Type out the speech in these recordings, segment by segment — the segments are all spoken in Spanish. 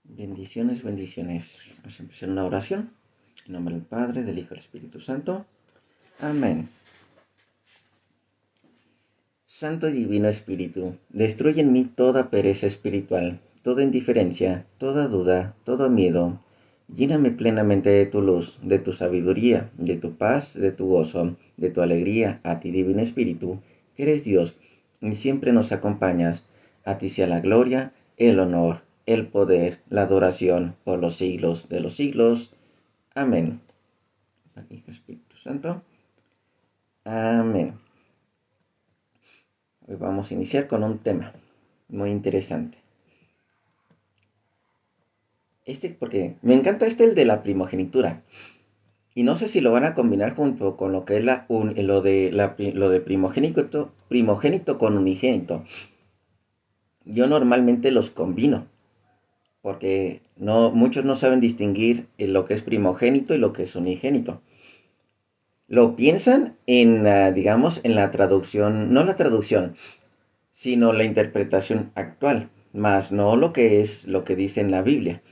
Bendiciones, bendiciones. Vamos a empezar una oración. En nombre del Padre, del Hijo y del Espíritu Santo. Amén. Santo y Divino Espíritu, destruye en mí toda pereza espiritual, toda indiferencia, toda duda, todo miedo. Lléname plenamente de tu luz, de tu sabiduría, de tu paz, de tu gozo, de tu alegría, a ti, Divino Espíritu, que eres Dios y siempre nos acompañas. A ti sea la gloria, el honor, el poder, la adoración por los siglos de los siglos. Amén. Hijo Espíritu Santo. Amén. Hoy vamos a iniciar con un tema muy interesante. Porque me encanta el de la primogenitura. Y no sé si lo van a combinar junto con lo que es lo de primogénito con unigénito. Yo normalmente los combino, porque muchos no saben distinguir lo que es primogénito y lo que es unigénito. Lo piensan digamos, en la traducción, no la traducción, sino la interpretación actual, más no lo que dice en la Biblia.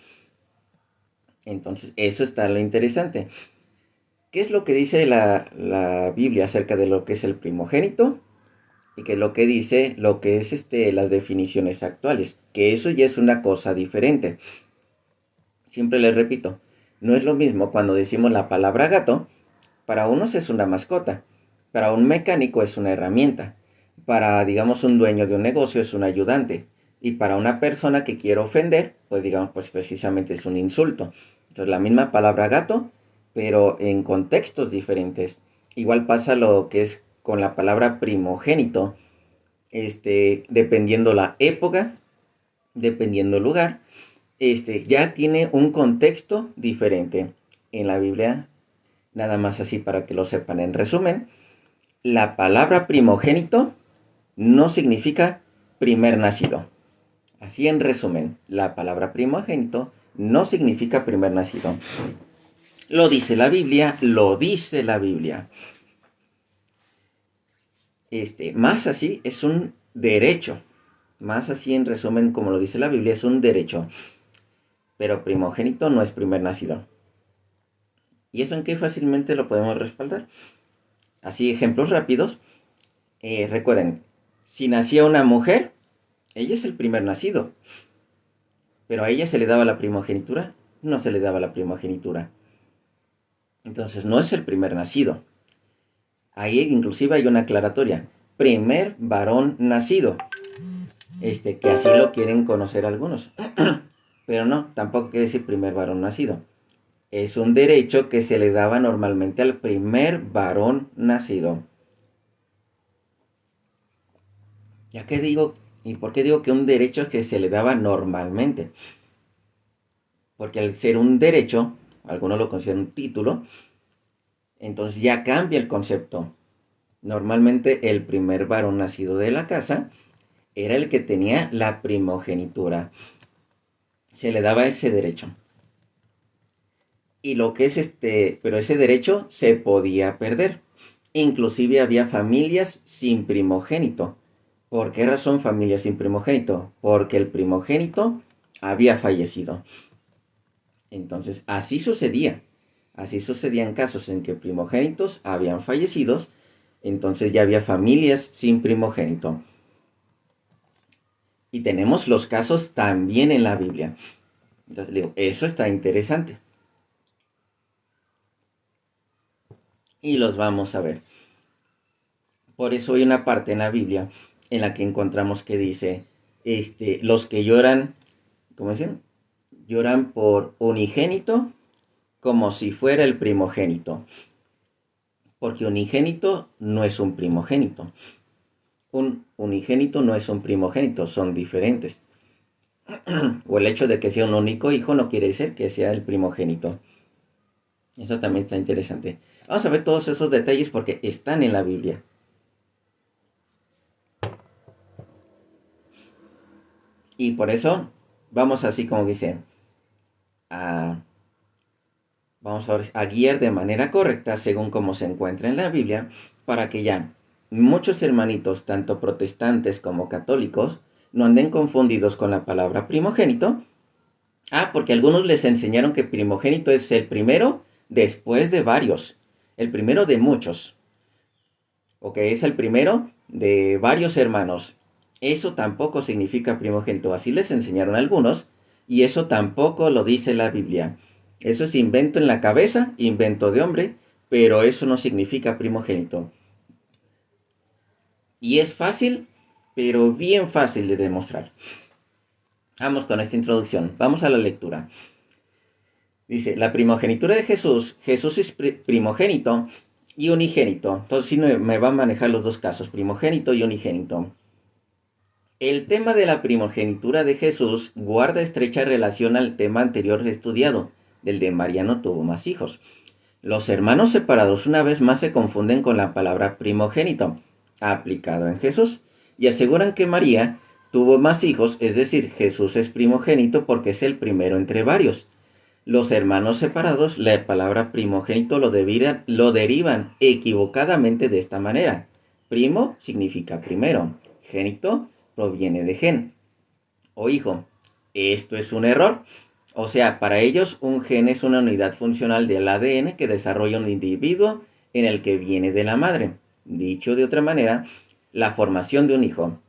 Entonces, eso está lo interesante. ¿Qué es lo que dice la Biblia acerca de lo que es el primogénito? Y que lo que dice, lo que es las definiciones actuales, que eso ya es una cosa diferente. Siempre les repito, no es lo mismo cuando decimos la palabra gato, para unos es una mascota, para un mecánico es una herramienta, para, digamos, un dueño de un negocio es un ayudante, y para una persona que quiere ofender, pues digamos, pues precisamente es un insulto. Entonces la misma palabra gato, pero en contextos diferentes. Igual pasa lo que es con la palabra primogénito, dependiendo la época, dependiendo el lugar, ya tiene un contexto diferente. En la Biblia, nada más así para que lo sepan en resumen, la palabra primogénito no significa primer nacido. Así en resumen, la palabra primogénito no significa primer nacido. Lo dice la Biblia, lo dice la Biblia. Más así es un derecho. Más así en resumen, como lo dice la Biblia, es un derecho. Pero primogénito no es primer nacido. ¿Y eso en qué fácilmente lo podemos respaldar? Así, ejemplos rápidos. Recuerden, si nacía una mujer, ella es el primer nacido. Pero a ella se le daba la primogenitura, no se le daba la primogenitura. Entonces no es el primer nacido. Ahí inclusive hay una aclaratoria. Primer varón nacido. Que así lo quieren conocer algunos. Pero no, tampoco quiere decir primer varón nacido. Es un derecho que se le daba normalmente al primer varón nacido. ¿Ya qué digo? ¿Y por qué digo que un derecho es que se le daba normalmente? Porque al ser un derecho, algunos lo consideran un título, entonces ya cambia el concepto. Normalmente el primer varón nacido de la casa era el que tenía la primogenitura. Se le daba ese derecho. Y lo que es pero ese derecho se podía perder. Inclusive había familias sin primogénito. ¿Por qué razón familias sin primogénito? Porque el primogénito había fallecido. Entonces, así sucedía. Así sucedían casos en que primogénitos habían fallecido. Entonces ya había familias sin primogénito. Y tenemos los casos también en la Biblia. Entonces digo, eso está interesante. Y los vamos a ver. Por eso hay una parte en la Biblia en la que encontramos que dice, los que lloran, ¿cómo dicen? Lloran por unigénito como si fuera el primogénito. Porque unigénito no es un primogénito. Un unigénito no es un primogénito, son diferentes. O el hecho de que sea un único hijo no quiere decir que sea el primogénito. Eso también está interesante. Vamos a ver todos esos detalles porque están en la Biblia. Y por eso vamos así como dice, a, vamos a guiar de manera correcta según como se encuentra en la Biblia, para que ya muchos hermanitos, tanto protestantes como católicos, no anden confundidos con la palabra primogénito. Porque algunos les enseñaron que primogénito es el primero después de varios, el primero de muchos, o que es el primero de varios hermanos. Eso tampoco significa primogénito, así les enseñaron algunos, y eso tampoco lo dice la Biblia. Eso es invento en la cabeza, invento de hombre, pero eso no significa primogénito. Y es fácil, pero bien fácil de demostrar. Vamos con esta introducción, vamos a la lectura. Dice, la primogenitura de Jesús, Jesús es primogénito y unigénito. Entonces sí me va a manejar los dos casos, primogénito y unigénito. El tema de la primogenitura de Jesús guarda estrecha relación al tema anterior estudiado, del de María no tuvo más hijos. Los hermanos separados una vez más se confunden con la palabra primogénito, aplicado en Jesús, y aseguran que María tuvo más hijos, es decir, Jesús es primogénito porque es el primero entre varios. Los hermanos separados, la palabra primogénito lo derivan equivocadamente de esta manera. Primo significa primero, génito proviene de gen o hijo. Esto es un error. O sea, para ellos un gen es una unidad funcional del ADN que desarrolla un individuo en el que viene de la madre. Dicho de otra manera, la formación de un hijo.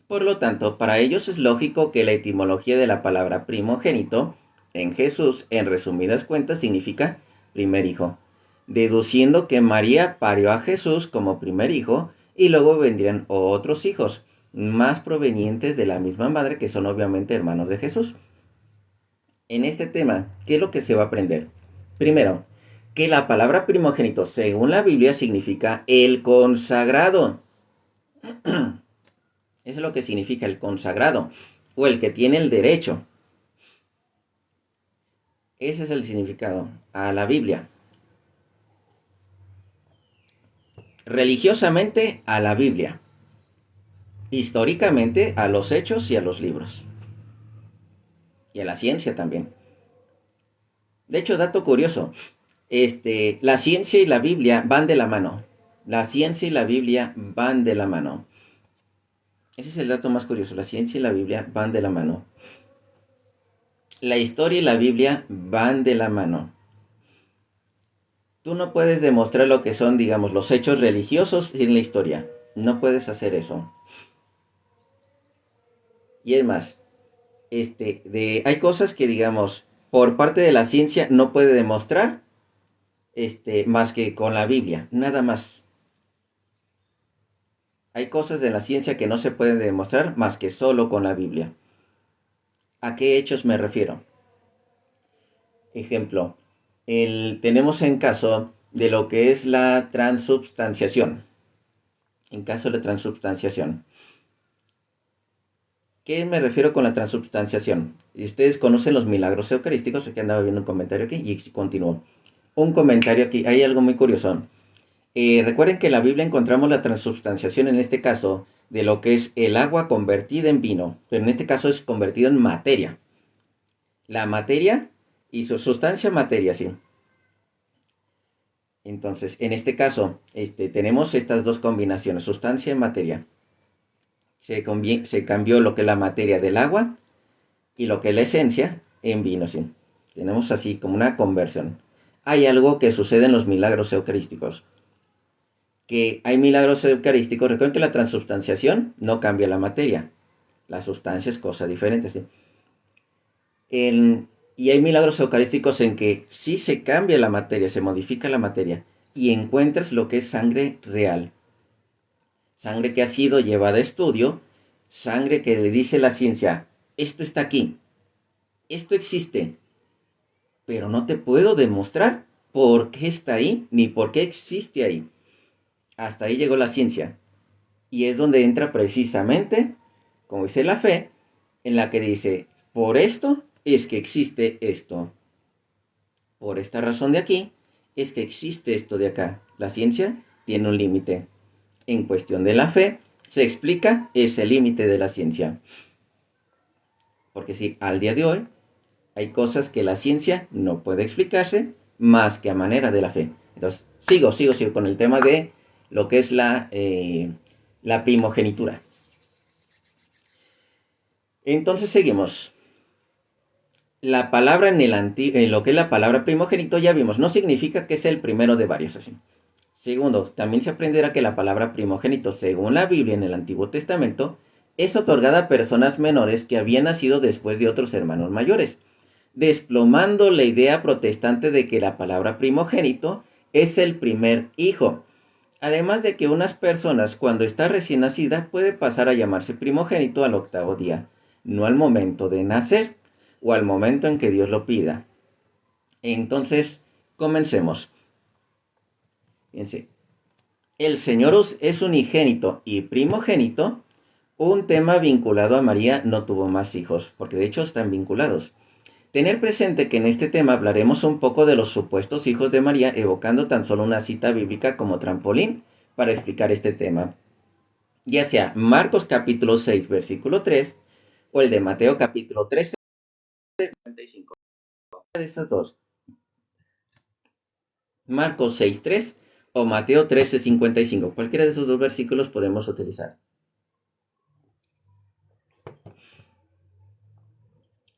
Por lo tanto, para ellos es lógico que la etimología de la palabra primogénito en Jesús, en resumidas cuentas, significa primer hijo, deduciendo que María parió a Jesús como primer hijo y luego vendrían otros hijos, más provenientes de la misma madre, que son obviamente hermanos de Jesús. En este tema, ¿qué es lo que se va a aprender? Primero, que la palabra primogénito, según la Biblia, significa el consagrado. Eso es lo que significa el consagrado o el que tiene el derecho. Ese es el significado a la Biblia. Religiosamente a la Biblia. Históricamente a los hechos y a los libros. Y a la ciencia también. De hecho, dato curioso. La ciencia y la Biblia van de la mano. La ciencia y la Biblia van de la mano. Ese es el dato más curioso. La ciencia y la Biblia van de la mano. La historia y la Biblia van de la mano. Tú no puedes demostrar lo que son, digamos, los hechos religiosos sin la historia. No puedes hacer eso. Y es más, hay cosas que, digamos, por parte de la ciencia no puede demostrar, más que con la Biblia, nada más. Hay cosas de la ciencia que no se pueden demostrar más que solo con la Biblia. ¿A qué hechos me refiero? Ejemplo, tenemos en caso de lo que es la transubstanciación. En caso de la transubstanciación. ¿Qué me refiero con la transubstanciación? Y ustedes conocen los milagros eucarísticos, aquí andaba viendo un comentario aquí y continúo. Un comentario aquí, hay algo muy curioso. Recuerden que en la Biblia encontramos la transubstanciación en este caso de lo que es el agua convertida en vino, pero en este caso es convertido en materia. La materia y su sustancia materia, sí. Entonces, en este caso, tenemos estas dos combinaciones, sustancia y materia. Se cambió lo que es la materia del agua y lo que es la esencia en vino, sí. Tenemos así como una conversión. Hay algo que sucede en los milagros eucarísticos. Que hay milagros eucarísticos. Recuerden que la transubstanciación no cambia la materia. La sustancia es cosa diferente, ¿sí? Y hay milagros eucarísticos en que sí se cambia la materia, se modifica la materia y encuentras lo que es sangre real. Sangre que ha sido llevada a estudio, sangre que le dice la ciencia, esto está aquí, esto existe, pero no te puedo demostrar por qué está ahí ni por qué existe ahí. Hasta ahí llegó la ciencia. Y es donde entra precisamente, como dice la fe, en la que dice, por esto es que existe esto. Por esta razón de aquí es que existe esto de acá. La ciencia tiene un límite. En cuestión de la fe, se explica ese límite de la ciencia. Porque sí, al día de hoy hay cosas que la ciencia no puede explicarse más que a manera de la fe. Entonces, sigo con el tema de lo que es la primogenitura. Entonces seguimos. La palabra en lo que es la palabra primogénito ya vimos, no significa que sea el primero de varios así. Segundo, también se aprenderá que la palabra primogénito, según la Biblia en el Antiguo Testamento, es otorgada a personas menores que habían nacido después de otros hermanos mayores, desplomando la idea protestante de que la palabra primogénito es el primer hijo. Además de que unas personas, cuando está recién nacida, puede pasar a llamarse primogénito al octavo día, no al momento de nacer o al momento en que Dios lo pida. Entonces, comencemos. Fíjense, el Señor es unigénito y primogénito, un tema vinculado a María no tuvo más hijos, porque de hecho están vinculados. Tener presente que en este tema hablaremos un poco de los supuestos hijos de María, evocando tan solo una cita bíblica como trampolín para explicar este tema. Ya sea Marcos capítulo 6, versículo 3, o el de Mateo capítulo 13, 55. De esas dos. Marcos 6, 3 o Mateo 13, 55. Cualquiera de esos dos versículos podemos utilizar.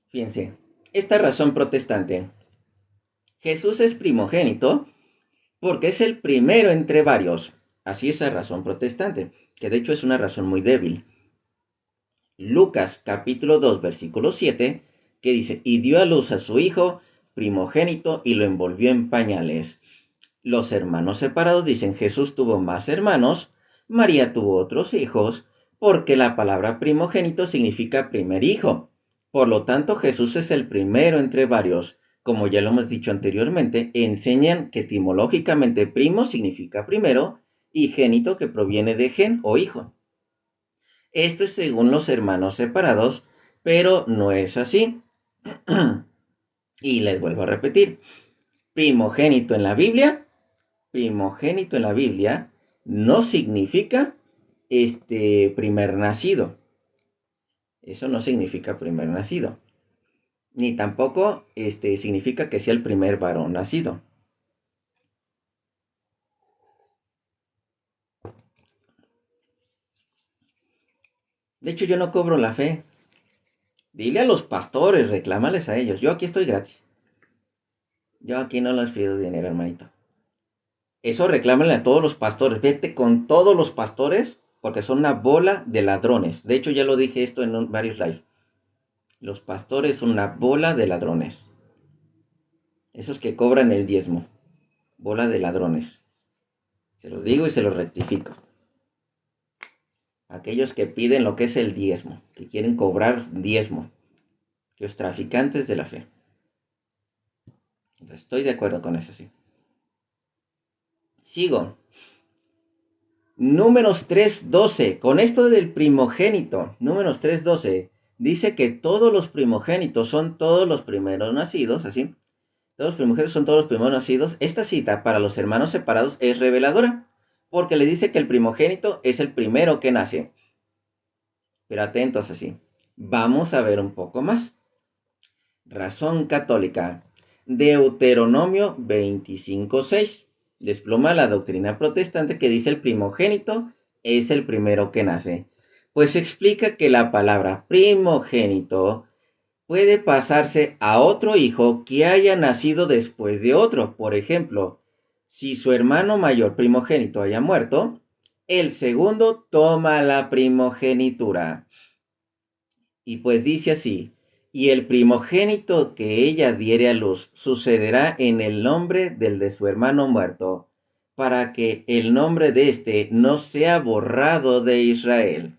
Fíjense, esta razón protestante. Jesús es primogénito porque es el primero entre varios. Así es la razón protestante, que de hecho es una razón muy débil. Lucas capítulo 2, versículo 7, que dice, y dio a luz a su hijo primogénito y lo envolvió en pañales. Los hermanos separados dicen, Jesús tuvo más hermanos, María tuvo otros hijos, porque la palabra primogénito significa primer hijo. Por lo tanto, Jesús es el primero entre varios. Como ya lo hemos dicho anteriormente, enseñan que etimológicamente primo significa primero y génito que proviene de gen o hijo. Esto es según los hermanos separados, pero no es así. Y les vuelvo a repetir, primogénito en la Biblia no significa primer nacido. Eso no significa primer nacido. Ni tampoco significa que sea el primer varón nacido. De hecho, yo no cobro la fe. Dile a los pastores, reclámales a ellos. Yo aquí estoy gratis. Yo aquí no les pido dinero, hermanito. Eso reclámale a todos los pastores. Vete con todos los pastores porque son una bola de ladrones. De hecho, ya lo dije esto en varios lives. Los pastores son una bola de ladrones. Esos que cobran el diezmo. Bola de ladrones. Se los digo y se los rectifico. Aquellos que piden lo que es el diezmo. Que quieren cobrar diezmo. Los traficantes de la fe. Estoy de acuerdo con eso, sí. Sigo. Números 3:12. Con esto del primogénito. Números 3:12. Dice que todos los primogénitos son todos los primeros nacidos, así. Todos los primogénitos son todos los primeros nacidos. Esta cita para los hermanos separados es reveladora, porque le dice que el primogénito es el primero que nace. Pero atentos así. Vamos a ver un poco más. Razón católica. Deuteronomio 25:6. Desploma la doctrina protestante que dice el primogénito es el primero que nace. Pues explica que la palabra primogénito puede pasarse a otro hijo que haya nacido después de otro. Por ejemplo, si su hermano mayor primogénito haya muerto, el segundo toma la primogenitura. Y pues dice así, y el primogénito que ella diere a luz sucederá en el nombre del de su hermano muerto, para que el nombre de éste no sea borrado de Israel.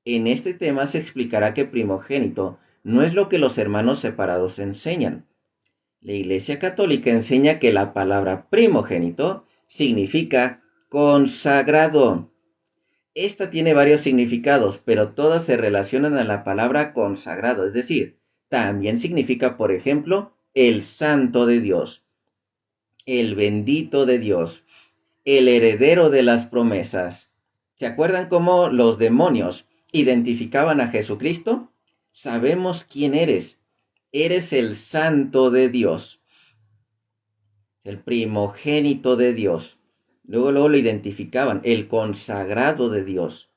En este tema se explicará que primogénito no es lo que los hermanos separados enseñan. La Iglesia Católica enseña que la palabra primogénito significa consagrado. Esta tiene varios significados, pero todas se relacionan a la palabra consagrado, es decir, también significa, por ejemplo, el santo de Dios, el bendito de Dios, el heredero de las promesas. ¿Se acuerdan cómo los demonios identificaban a Jesucristo? sabemos quién eres. Eres el santo de Dios, el primogénito de Dios. Luego lo identificaban, el consagrado de Dios.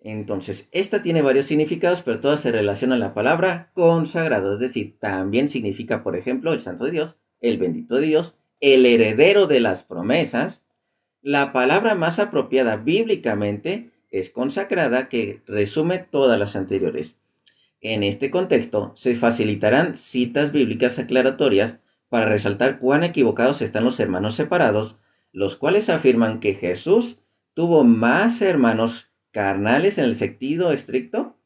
Entonces, esta tiene varios significados, pero todas se relacionan a la palabra consagrado. Es decir, también significa, por ejemplo, el santo de Dios, el bendito de Dios, el heredero de las promesas. La palabra más apropiada bíblicamente es consagrada, que resume todas las anteriores. En este contexto, se facilitarán citas bíblicas aclaratorias para resaltar cuán equivocados están los hermanos separados, los cuales afirman que Jesús tuvo más hermanos carnales en el sentido estricto.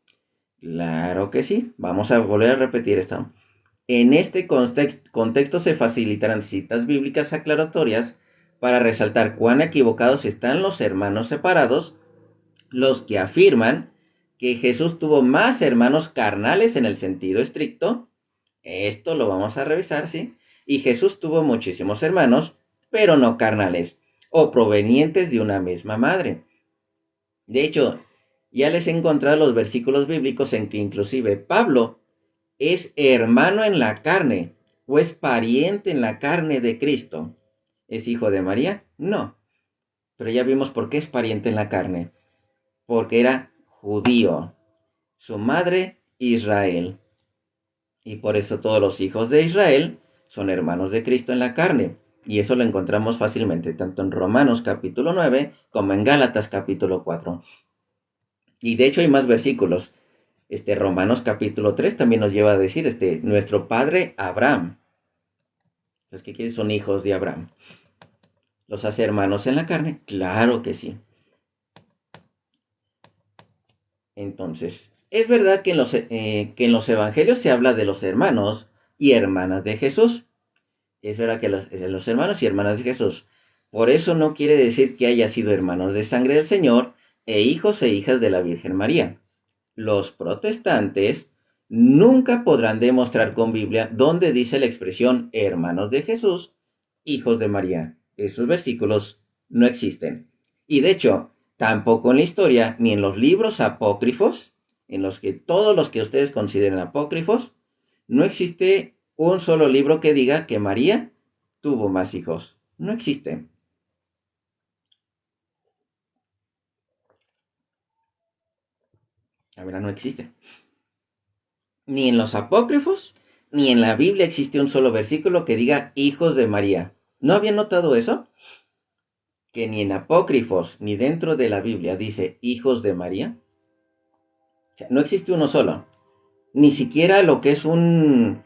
Claro que sí. Vamos a volver a repetir esto. En este contexto se facilitarán citas bíblicas aclaratorias para resaltar cuán equivocados están los hermanos separados, los que afirman que Jesús tuvo más hermanos carnales en el sentido estricto. Esto lo vamos a revisar, ¿sí? Y Jesús tuvo muchísimos hermanos, pero no carnales, o provenientes de una misma madre. De hecho, ya les he encontrado los versículos bíblicos en que inclusive Pablo es hermano en la carne, o es pariente en la carne de Cristo. ¿Es hijo de María? No. Pero ya vimos por qué es pariente en la carne. Porque era judío. Su madre, Israel. Y por eso todos los hijos de Israel son hermanos de Cristo en la carne. Y eso lo encontramos fácilmente, tanto en Romanos capítulo 9 como en Gálatas capítulo 4. Y de hecho hay más versículos. Romanos capítulo 3 también nos lleva a decir, nuestro padre Abraham. ¿Los que quieren son hijos de Abraham? ¿Los hace hermanos en la carne? Claro que sí. Entonces, es verdad que en los evangelios se habla de los hermanos y hermanas de Jesús. Es verdad que los hermanos y hermanas de Jesús. Por eso no quiere decir que haya sido hermanos de sangre del Señor e hijos e hijas de la Virgen María. Los protestantes nunca podrán demostrar con Biblia dónde dice la expresión hermanos de Jesús, hijos de María. Esos versículos no existen. Y de hecho, tampoco en la historia, ni en los libros apócrifos, en los que todos los que ustedes consideren apócrifos, no existe un solo libro que diga que María tuvo más hijos. No existe. La verdad, no existe. Ni en los apócrifos, ni en la Biblia existe un solo versículo que diga hijos de María. ¿No habían notado eso? Que ni en apócrifos ni dentro de la Biblia dice hijos de María. O sea, no existe uno solo. Ni siquiera lo que es un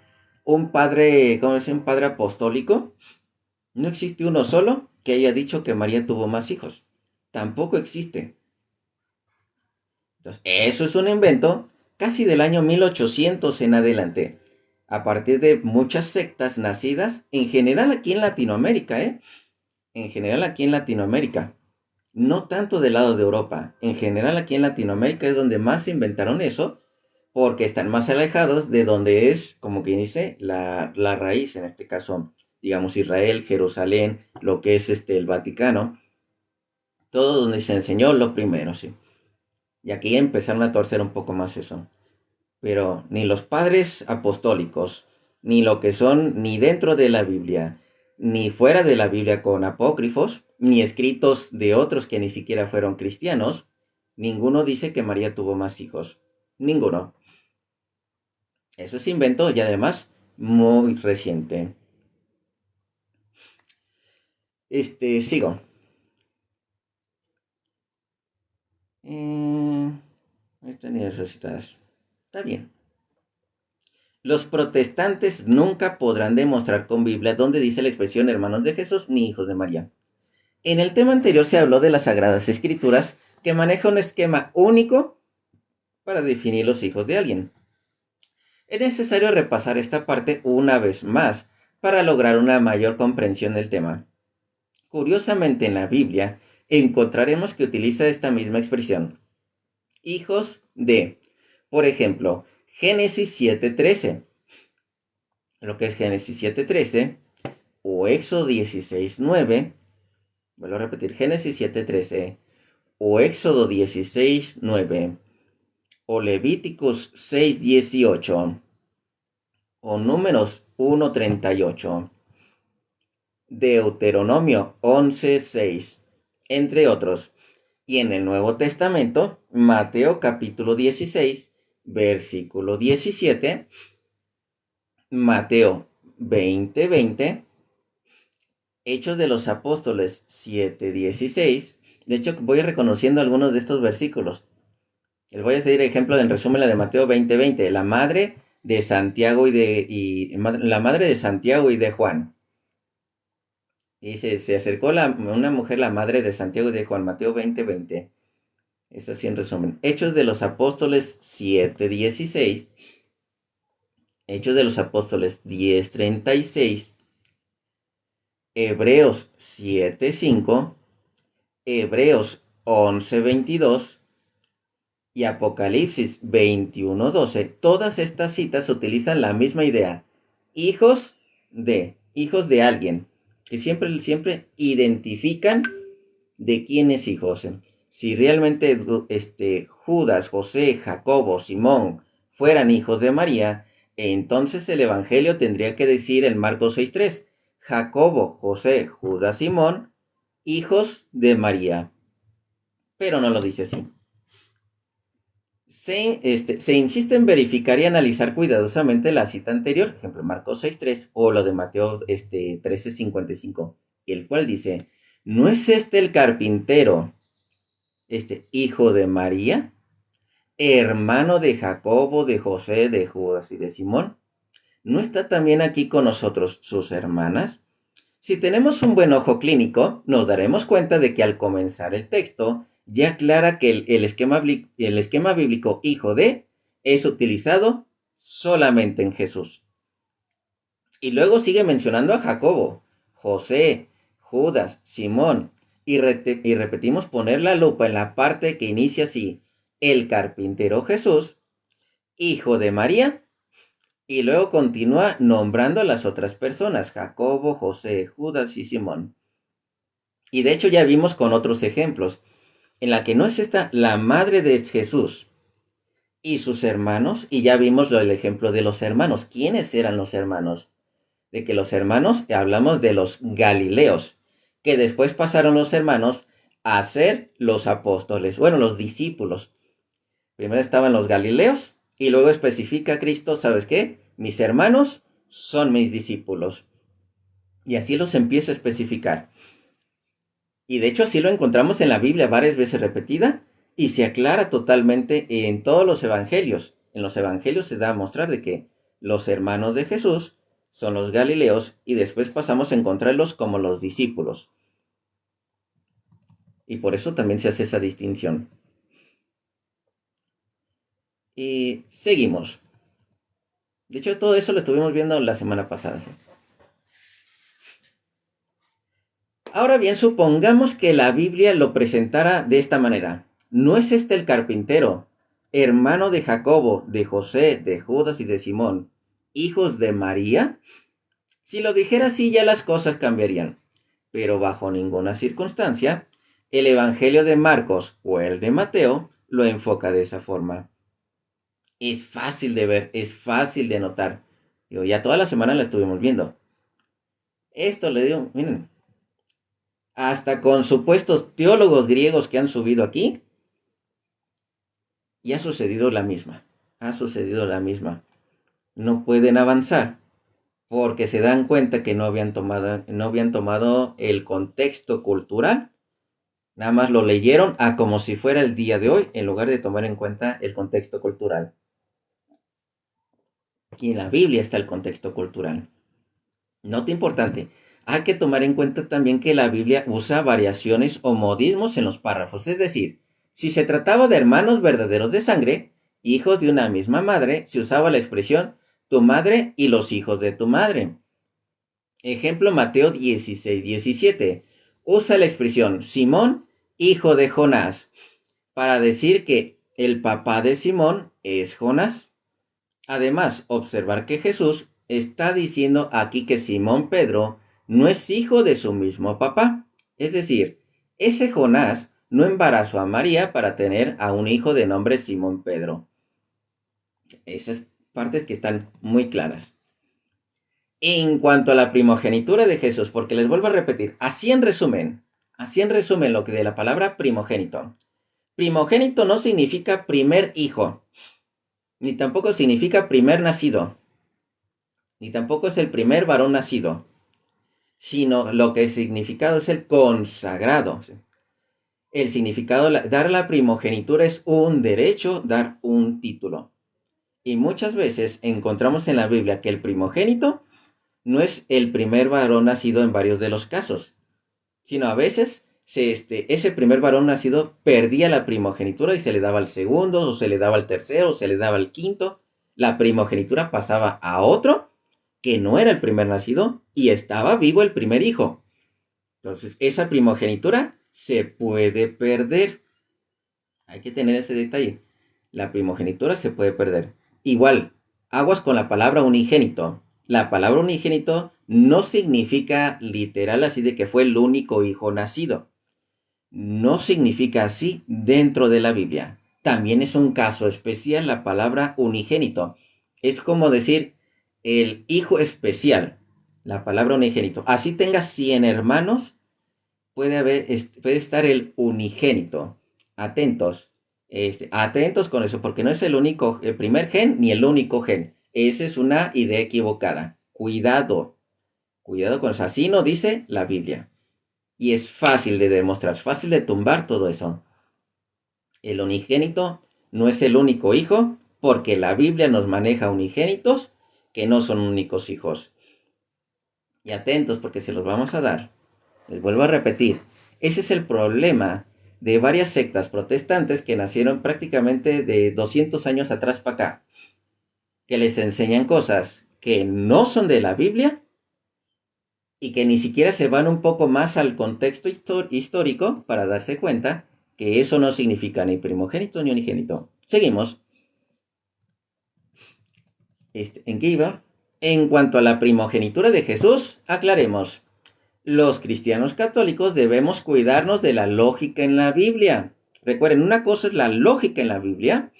padre, ¿cómo decir? Un padre apostólico. No existe uno solo que haya dicho que María tuvo más hijos. Tampoco existe. Entonces, eso es un invento casi del año 1800 en adelante, a partir de muchas sectas nacidas, en general aquí en Latinoamérica, ¿eh? En general aquí en Latinoamérica. No tanto del lado de Europa. En general aquí en Latinoamérica es donde más se inventaron eso, porque están más alejados de donde es, como quien dice, la raíz, en este caso, digamos, Israel, Jerusalén, lo que es el Vaticano, todo donde se enseñó lo primero, sí. Y aquí empezaron a torcer un poco más eso. Pero ni los padres apostólicos, ni lo que son, ni dentro de la Biblia, ni fuera de la Biblia con apócrifos, ni escritos de otros que ni siquiera fueron cristianos, ninguno dice que María tuvo más hijos. Ninguno. Eso es invento y además muy reciente. Sigo. Necesitadas. Está bien. Los protestantes nunca podrán demostrar con Biblia dónde dice la expresión hermanos de Jesús ni hijos de María. En el tema anterior se habló de las Sagradas Escrituras, que maneja un esquema único para definir los hijos de alguien. Es necesario repasar esta parte una vez más para lograr una mayor comprensión del tema. Curiosamente, en la Biblia encontraremos que utiliza esta misma expresión. Hijos de, por ejemplo, Génesis 7:13. Lo que es Génesis 7:13 o Éxodo 16:9. Vuelvo a repetir, Génesis 7:13 o Éxodo 16:9 o Levíticos 6:18, o Números 1:38, Deuteronomio 11:6, entre otros. Y en el Nuevo Testamento, Mateo capítulo 16, versículo 17, Mateo 20:20, Hechos de los Apóstoles 7:16. De hecho, voy reconociendo algunos de estos versículos. Les voy a seguir ejemplo en resumen la de Mateo 20:20, la madre de Santiago la madre de Santiago y de Juan. Y se acercó una mujer, la madre de Santiago y de Juan, Mateo 20:20. Eso sí en resumen. Hechos de los Apóstoles 7:16. Hechos de los Apóstoles 10:36. Hebreos 7:5. Hebreos 11:22. Y Apocalipsis 21:12. Todas estas citas utilizan la misma idea. Hijos de alguien. Que siempre identifican de quién es hijo. Si realmente Judas, José, Jacobo, Simón fueran hijos de María, entonces el Evangelio tendría que decir en Marcos 6:3, Jacobo, José, Judas, Simón, hijos de María. Pero no lo dice así. Se insiste en verificar y analizar cuidadosamente la cita anterior, por ejemplo, Marcos 6:3, o lo de Mateo 13:55, el cual dice, ¿no es este el carpintero, hijo de María, hermano de Jacobo, de José, de Judas y de Simón? ¿No está también aquí con nosotros sus hermanas? Si tenemos un buen ojo clínico, nos daremos cuenta de que al comenzar el texto ya aclara que el esquema bíblico hijo de es utilizado solamente en Jesús. Y luego sigue mencionando a Jacobo, José, Judas, Simón, y repetimos poner la lupa en la parte que inicia así, el carpintero Jesús, hijo de María, y luego continúa nombrando a las otras personas, Jacobo, José, Judas y Simón. Y de hecho ya vimos con otros ejemplos, en la que no es esta la madre de Jesús y sus hermanos, y ya vimos el ejemplo de los hermanos. ¿Quiénes eran los hermanos? De que los hermanos, hablamos de los Galileos, que después pasaron los hermanos a ser los apóstoles, bueno, los discípulos. Primero estaban los Galileos y luego especifica Cristo, ¿sabes qué? Mis hermanos son mis discípulos. Y así los empieza a especificar. Y de hecho así lo encontramos en la Biblia varias veces repetida y se aclara totalmente en todos los evangelios. En los evangelios se da a mostrar de que los hermanos de Jesús son los Galileos y después pasamos a encontrarlos como los discípulos. Y por eso también se hace esa distinción. Y seguimos. De hecho, todo eso lo estuvimos viendo la semana pasada. Ahora bien, supongamos que la Biblia lo presentara de esta manera. ¿No es este el carpintero, hermano de Jacobo, de José, de Judas y de Simón, hijos de María? Si lo dijera así, ya las cosas cambiarían. Pero bajo ninguna circunstancia, el Evangelio de Marcos o el de Mateo lo enfoca de esa forma. Es fácil de ver, es fácil de notar. Ya toda la semana la estuvimos viendo. Esto le digo, miren, hasta con supuestos teólogos griegos que han subido aquí, y ha sucedido la misma. Ha sucedido la misma. No pueden avanzar porque se dan cuenta que no habían tomado el contexto cultural. Nada más lo leyeron a como si fuera el día de hoy, en lugar de tomar en cuenta el contexto cultural. Y en la Biblia está el contexto cultural. Nota importante. Hay que tomar en cuenta también que la Biblia usa variaciones o modismos en los párrafos. Es decir, si se trataba de hermanos verdaderos de sangre, hijos de una misma madre, se usaba la expresión tu madre y los hijos de tu madre. Ejemplo, Mateo 16:17. Usa la expresión Simón, hijo de Jonás, para decir que el papá de Simón es Jonás. Además, observar que Jesús está diciendo aquí que Simón Pedro no es hijo de su mismo papá. Es decir, ese Jonás no embarazó a María para tener a un hijo de nombre Simón Pedro. Esas partes que están muy claras. En cuanto a la primogenitura de Jesús, porque les vuelvo a repetir, así en resumen lo que de la palabra primogénito. Primogénito no significa primer hijo, ni tampoco significa primer nacido, ni tampoco es el primer varón nacido, sino lo que el significado es el consagrado. El significado, dar la primogenitura es un derecho, dar un título. Y muchas veces encontramos en la Biblia que el primogénito no es el primer varón nacido en varios de los casos, sino a veces ese primer varón nacido perdía la primogenitura y se le daba al segundo, o se le daba al tercero, o se le daba al quinto. La primogenitura pasaba a otro que no era el primer nacido y estaba vivo el primer hijo. Entonces, esa primogenitura se puede perder. Hay que tener ese detalle. La primogenitura se puede perder. Igual, aguas con la palabra unigénito. La palabra unigénito no significa literal así de que fue el único hijo nacido. No significa así dentro de la Biblia. También es un caso especial la palabra unigénito. Es como decir el hijo especial, la palabra unigénito. Así tenga 100 hermanos, puede estar el unigénito. Atentos. Atentos con eso, porque no es el primer gen ni el único gen. Esa es una idea equivocada. Cuidado. Cuidado con eso. Así no dice la Biblia. Y es fácil de demostrar, es fácil de tumbar todo eso. El unigénito no es el único hijo, porque la Biblia nos maneja unigénitos que no son únicos hijos. Y atentos, porque se los vamos a dar. Les vuelvo a repetir, ese es el problema de varias sectas protestantes que nacieron prácticamente de 200 años atrás para acá, que les enseñan cosas que no son de la Biblia y que ni siquiera se van un poco más al contexto histórico para darse cuenta que eso no significa ni primogénito ni unigénito. Seguimos. ¿En qué iba? En cuanto a la primogenitura de Jesús, aclaremos. Los cristianos católicos debemos cuidarnos de la lógica en la Biblia. Recuerden, una cosa es la lógica en la Biblia.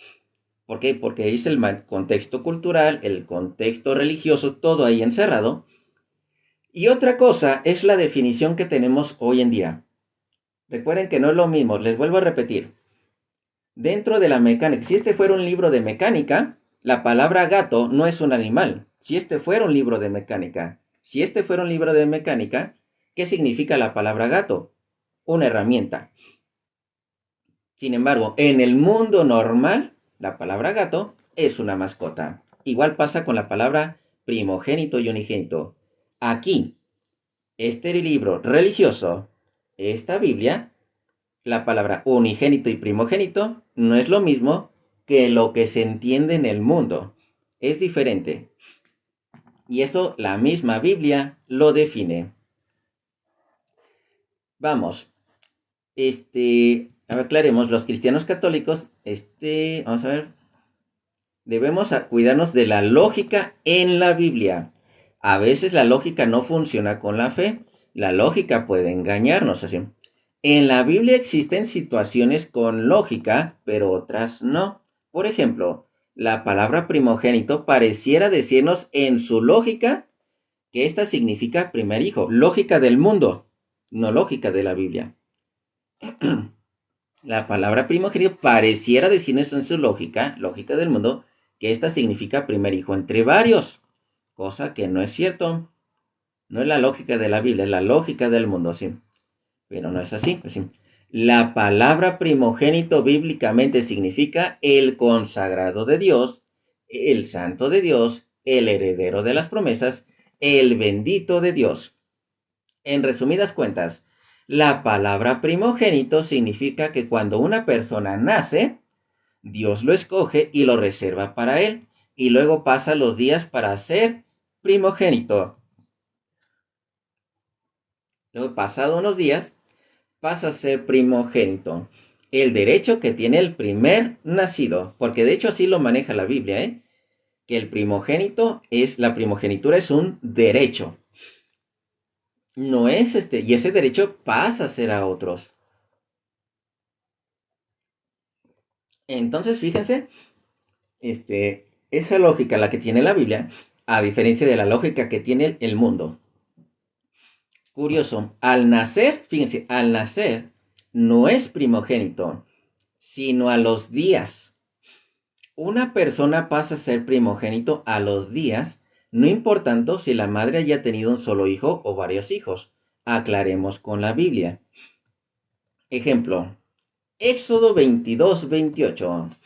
¿Por qué? Porque es el contexto cultural, el contexto religioso, todo ahí encerrado. Y otra cosa es la definición que tenemos hoy en día. Recuerden que no es lo mismo, les vuelvo a repetir. Dentro de la mecánica, si este fuera un libro de mecánica, la palabra gato no es un animal. Si este fuera un libro de mecánica, ¿qué significa la palabra gato? Una herramienta. Sin embargo, en el mundo normal, la palabra gato es una mascota. Igual pasa con la palabra primogénito y unigénito. Aquí, este libro religioso, esta Biblia, la palabra unigénito y primogénito no es lo mismo que lo que se entiende en el mundo. Es diferente. Y eso la misma Biblia lo define. Vamos. Aclaremos, los cristianos católicos, vamos a ver, debemos cuidarnos de la lógica en la Biblia. A veces la lógica no funciona con la fe. La lógica puede engañarnos así. En la Biblia existen situaciones con lógica, pero otras no. Por ejemplo, la palabra primogénito pareciera decirnos en su lógica que esta significa primer hijo. Lógica del mundo, no lógica de la Biblia. La palabra primogénito pareciera decirnos en su lógica del mundo, que esta significa primer hijo entre varios, cosa que no es cierto. No es la lógica de la Biblia, es la lógica del mundo, sí. Pero no es así. Así. La palabra primogénito bíblicamente significa el consagrado de Dios, el santo de Dios, el heredero de las promesas, el bendito de Dios. En resumidas cuentas, la palabra primogénito significa que cuando una persona nace, Dios lo escoge y lo reserva para él, y luego pasa los días para ser primogénito. Luego, pasado unos días, pasa a ser primogénito. El derecho que tiene el primer nacido, porque de hecho así lo maneja la Biblia, que el primogénito la primogenitura es un derecho. No es y ese derecho pasa a ser a otros. Entonces, fíjense, Esa lógica, la que tiene la Biblia, a diferencia de la lógica que tiene el mundo. Curioso, al nacer, fíjense, al nacer no es primogénito, sino a los días. Una persona pasa a ser primogénito a los días, no importando si la madre haya tenido un solo hijo o varios hijos. Aclaremos con la Biblia. Ejemplo, Éxodo 22:28.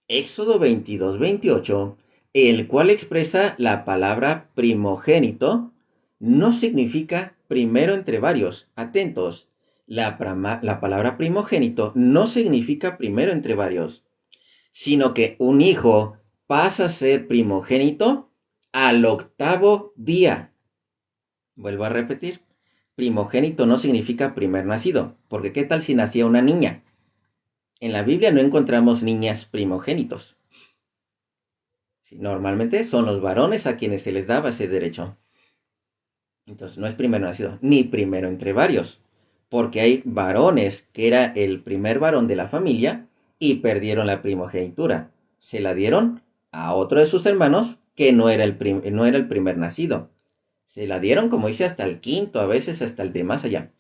Éxodo 22:28, el cual expresa la palabra primogénito, no significa primero entre varios. Atentos, la palabra primogénito no significa primero entre varios, sino que un hijo pasa a ser primogénito al octavo día. Vuelvo a repetir, primogénito no significa primer nacido, porque ¿qué tal si nacía una niña? En la Biblia no encontramos niñas primogénitos. Normalmente son los varones a quienes se les daba ese derecho. Entonces no es primero nacido, ni primero entre varios, porque hay varones que era el primer varón de la familia y perdieron la primogenitura. Se la dieron a otro de sus hermanos que no era el primer nacido. Se la dieron, como dice, hasta el quinto, a veces hasta el de más allá.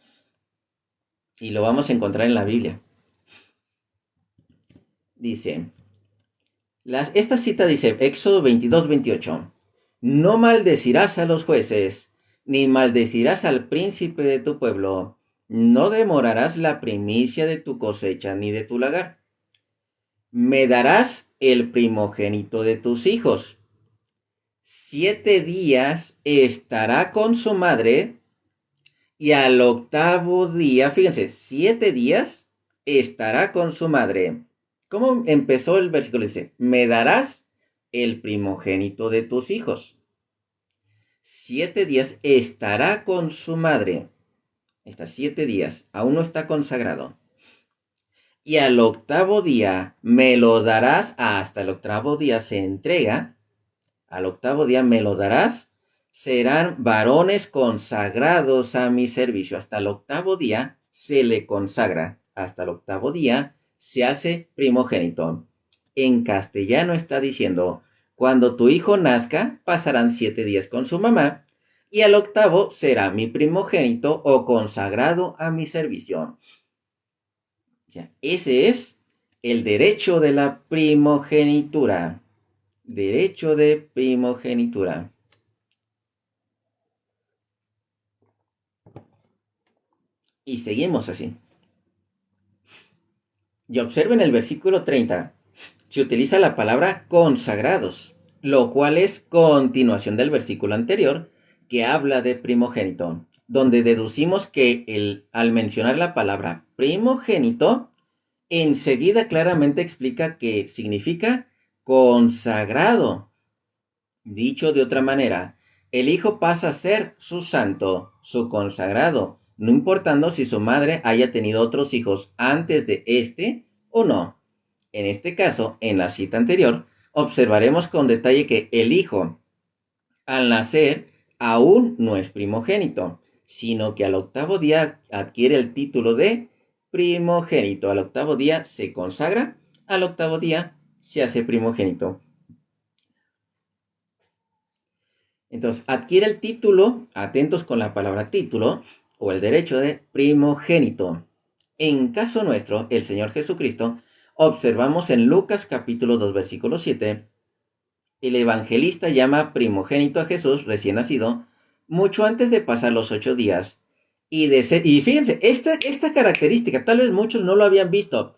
Y lo vamos a encontrar en la Biblia. Dice, esta cita dice, Éxodo 22:28. No maldecirás a los jueces, ni maldecirás al príncipe de tu pueblo. No demorarás la primicia de tu cosecha ni de tu lagar. Me darás el primogénito de tus hijos. 7 días estará con su madre y al octavo día, fíjense, 7 días estará con su madre. ¿Cómo empezó el versículo? Dice, me darás el primogénito de tus hijos. 7 días estará con su madre. Está 7 días, aún no está consagrado. Y al octavo día me lo darás, hasta el octavo día se entrega, al octavo día me lo darás, serán varones consagrados a mi servicio. Hasta el octavo día se le consagra, hasta el octavo día se hace primogénito. En castellano está diciendo, cuando tu hijo nazca, pasarán 7 días con su mamá, y al octavo será mi primogénito o consagrado a mi servicio. Ya, ese es el derecho de la primogenitura. Derecho de primogenitura. Y seguimos así. Y observen el versículo 30. Se utiliza la palabra consagrados, lo cual es continuación del versículo anterior que habla de primogénito, donde deducimos que al mencionar la palabra primogénito, enseguida claramente explica que significa consagrado. Dicho de otra manera, el hijo pasa a ser su santo, su consagrado, no importando si su madre haya tenido otros hijos antes de este o no. En este caso, en la cita anterior, observaremos con detalle que el hijo, al nacer, aún no es primogénito, sino que al octavo día adquiere el título de primogénito. Al octavo día se consagra, al octavo día se hace primogénito. Entonces, adquiere el título, atentos con la palabra título, o el derecho de primogénito. En caso nuestro, el Señor Jesucristo, observamos en Lucas capítulo 2, versículo 7, el evangelista llama primogénito a Jesús recién nacido, mucho antes de pasar los 8 días. Y fíjense, esta característica, tal vez muchos no lo habían visto.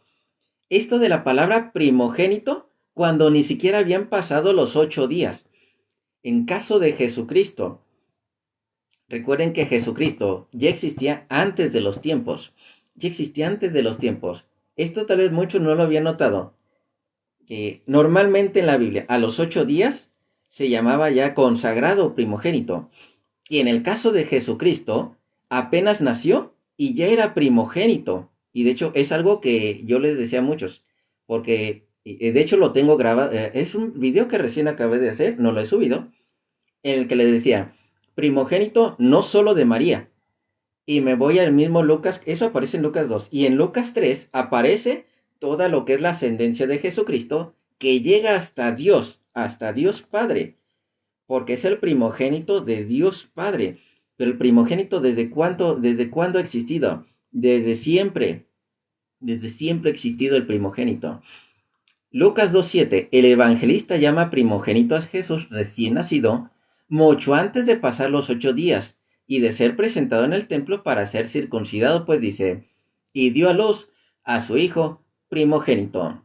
Esto de la palabra primogénito, cuando ni siquiera habían pasado los 8 días. En caso de Jesucristo, recuerden que Jesucristo ya existía antes de los tiempos. Ya existía antes de los tiempos. Esto tal vez muchos no lo habían notado. Que normalmente en la Biblia, a los 8 días, se llamaba ya consagrado primogénito. Y en el caso de Jesucristo, apenas nació y ya era primogénito. Y de hecho es algo que yo les decía a muchos. Porque de hecho lo tengo grabado. Es un video que recién acabé de hacer, no lo he subido. En el que les decía, primogénito no solo de María. Y me voy al mismo Lucas, eso aparece en Lucas 2. Y en Lucas 3 aparece toda lo que es la ascendencia de Jesucristo, que llega hasta Dios, hasta Dios Padre, porque es el primogénito de Dios Padre. Pero el primogénito, desde cuándo ha existido? Desde siempre ha existido el primogénito. Lucas 2:7, el evangelista llama primogénito a Jesús recién nacido, mucho antes de pasar los 8 días y de ser presentado en el templo para ser circuncidado, pues dice, y dio a luz a su hijo primogénito.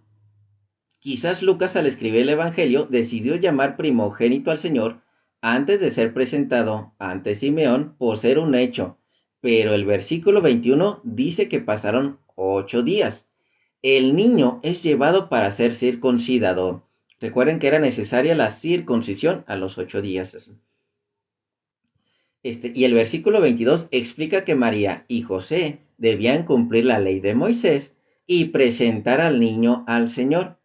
Quizás Lucas, al escribir el evangelio, decidió llamar primogénito al Señor antes de ser presentado ante Simeón por ser un hecho, pero el versículo 21 dice que pasaron 8 días. El niño es llevado para ser circuncidado. Recuerden que era necesaria la circuncisión a los 8 días. Y el versículo 22 explica que María y José debían cumplir la ley de Moisés y presentar al niño al Señor.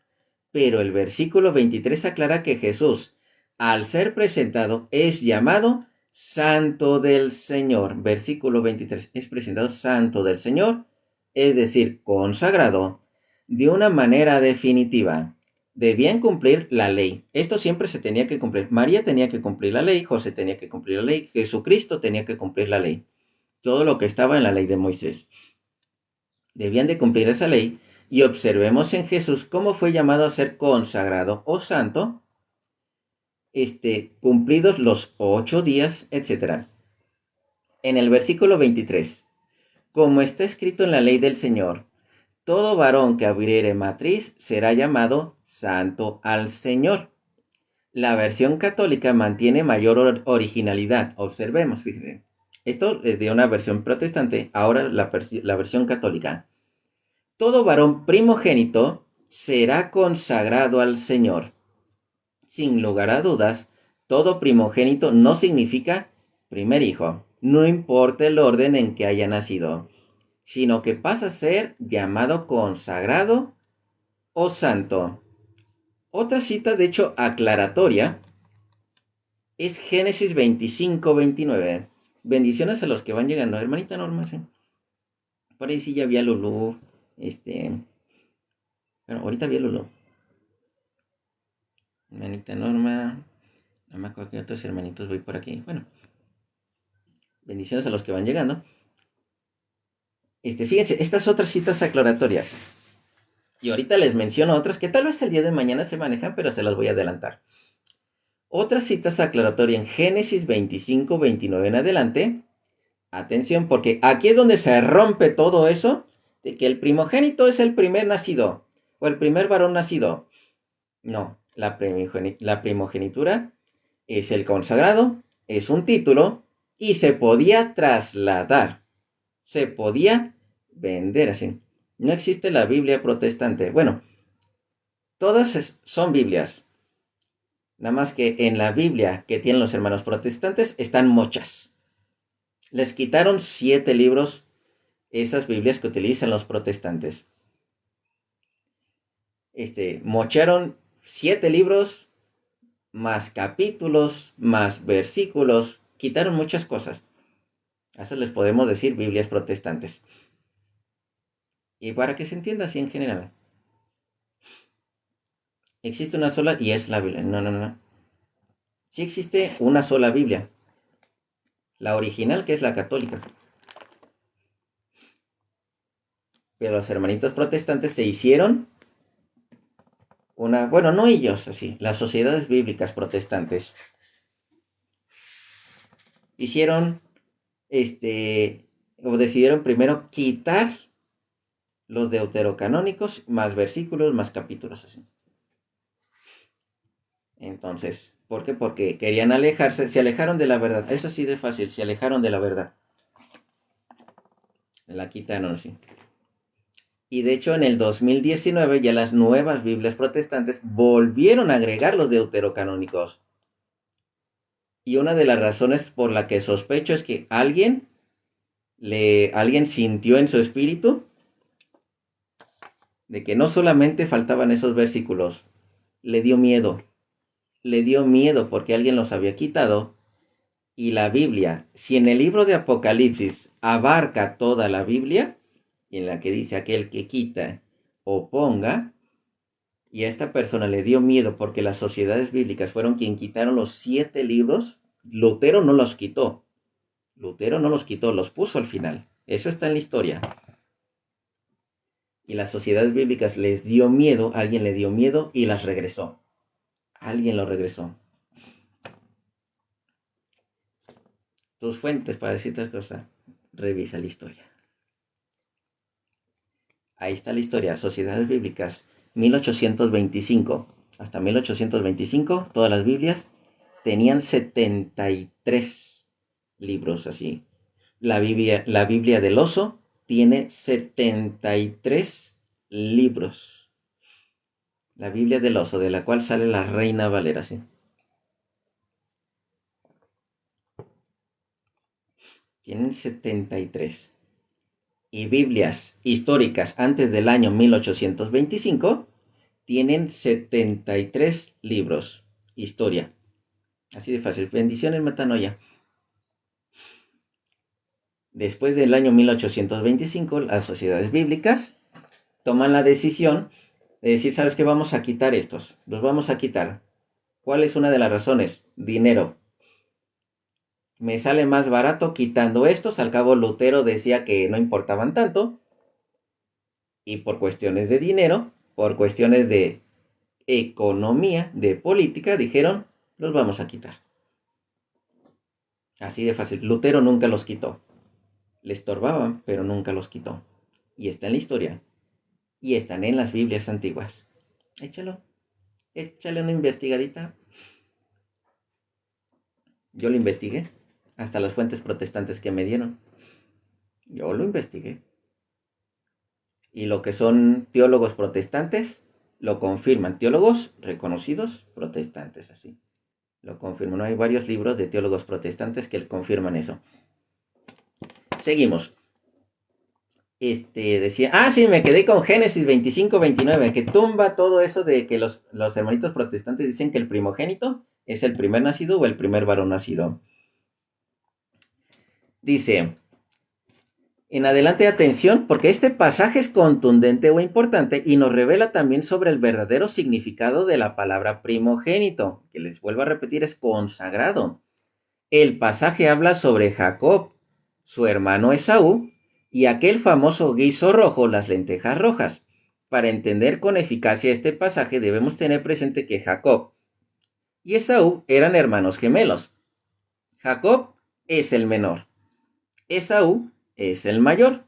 Pero el versículo 23 aclara que Jesús, al ser presentado, es llamado Santo del Señor. Versículo 23, es presentado Santo del Señor, es decir, consagrado de una manera definitiva. Debían cumplir la ley. Esto siempre se tenía que cumplir. María tenía que cumplir la ley, José tenía que cumplir la ley, Jesucristo tenía que cumplir la ley. Todo lo que estaba en la ley de Moisés. Debían de cumplir esa ley y observemos en Jesús cómo fue llamado a ser consagrado o santo, cumplidos los 8 días, etc. En el versículo 23, como está escrito en la ley del Señor, todo varón que abriere matriz será llamado santo al Señor. La versión católica mantiene mayor originalidad. Observemos, fíjense. Esto es de una versión protestante, ahora la versión católica. Todo varón primogénito será consagrado al Señor. Sin lugar a dudas, todo primogénito no significa primer hijo, no importa el orden en que haya nacido, sino que pasa a ser llamado consagrado o santo. Otra cita, de hecho, aclaratoria, es Génesis 25:29. Bendiciones a los que van llegando. Hermanita Norma, ¿sí? Por ahí sí ya había Lulú. Bueno, ahorita había Lulú. Hermanita Norma. No me acuerdo que otros hermanitos voy por aquí. Bueno. Bendiciones a los que van llegando. Fíjense, estas otras citas aclaratorias. Y ahorita les menciono otras que tal vez el día de mañana se manejan, pero se las voy a adelantar. Otras citas aclaratorias en Génesis 25:29 en adelante. Atención, porque aquí es donde se rompe todo eso de que el primogénito es el primer nacido o el primer varón nacido. No, la primogenitura es el consagrado, es un título y se podía trasladar, se podía vender así. No existe la Biblia protestante. Bueno, todas son Biblias. Nada más que en la Biblia que tienen los hermanos protestantes están mochas. Les quitaron 7 libros, esas Biblias que utilizan los protestantes. Mocharon 7 libros, más capítulos, más versículos, quitaron muchas cosas. A eso les podemos decir Biblias protestantes. Y para que se entienda así en general. Existe una sola y es la Biblia. No. Sí existe una sola Biblia. La original, que es la católica. Pero los hermanitos protestantes se hicieron bueno, no ellos, así, las sociedades bíblicas protestantes hicieron, o decidieron primero quitar los deuterocanónicos, más versículos, más capítulos, así. Entonces, ¿por qué? Porque querían alejarse, se alejaron de la verdad, es así de fácil, se alejaron de la verdad. La quitaron, así. Y de hecho en el 2019 ya las nuevas Biblias protestantes volvieron a agregar los deuterocanónicos. Y una de las razones por la que sospecho es que alguien sintió en su espíritu de que no solamente faltaban esos versículos, le dio miedo porque alguien los había quitado. Y la Biblia, si en el libro de Apocalipsis abarca toda la Biblia, y en la que dice aquel que quita o ponga, Y a esta persona le dio miedo porque las sociedades bíblicas fueron quien quitaron los 7 libros. Lutero no los quitó. Lutero no los quitó, los puso al final. Eso está en la historia. Y las sociedades bíblicas les dio miedo, alguien le dio miedo y las regresó. Alguien lo regresó. Tus fuentes para decirte las cosas, revisa la historia. Ahí está la historia, sociedades bíblicas, 1825. Hasta 1825, todas las Biblias tenían 73 libros así. La Biblia del oso tiene 73 libros. La Biblia del oso, de la cual sale la Reina Valera, ¿sí? Tienen 73. Y Biblias históricas antes del año 1825 tienen 73 libros. Historia. Así de fácil. Bendiciones, Metanoia. Después del año 1825, las sociedades bíblicas toman la decisión de decir, ¿sabes qué? Vamos a quitar estos. Los vamos a quitar. ¿Cuál es una de las razones? Dinero. Me sale más barato quitando estos. Al cabo, Lutero decía que no importaban tanto. Y por cuestiones de dinero, por cuestiones de economía, de política, dijeron, los vamos a quitar. Así de fácil. Lutero nunca los quitó. Le estorbaban, pero nunca los quitó. Y está en la historia. Y están en las Biblias antiguas. Échalo. Échale una investigadita. Yo lo investigué. Hasta las fuentes protestantes que me dieron. Yo lo investigué. Y lo que son teólogos protestantes lo confirman. Teólogos reconocidos protestantes, así. Lo confirman. Hay varios libros de teólogos protestantes que confirman eso. Seguimos. Decía, sí, me quedé con Génesis 25-29, que tumba todo eso de que los hermanitos protestantes dicen que el primogénito es el primer nacido o el primer varón nacido. Dice, en adelante atención, porque este pasaje es contundente o importante y nos revela también sobre el verdadero significado de la palabra primogénito, que les vuelvo a repetir, es consagrado. El pasaje habla sobre Jacob, su hermano Esaú, y aquel famoso guiso rojo, las lentejas rojas. Para entender con eficacia este pasaje debemos tener presente que Jacob y Esaú eran hermanos gemelos. Jacob es el menor, Esaú es el mayor.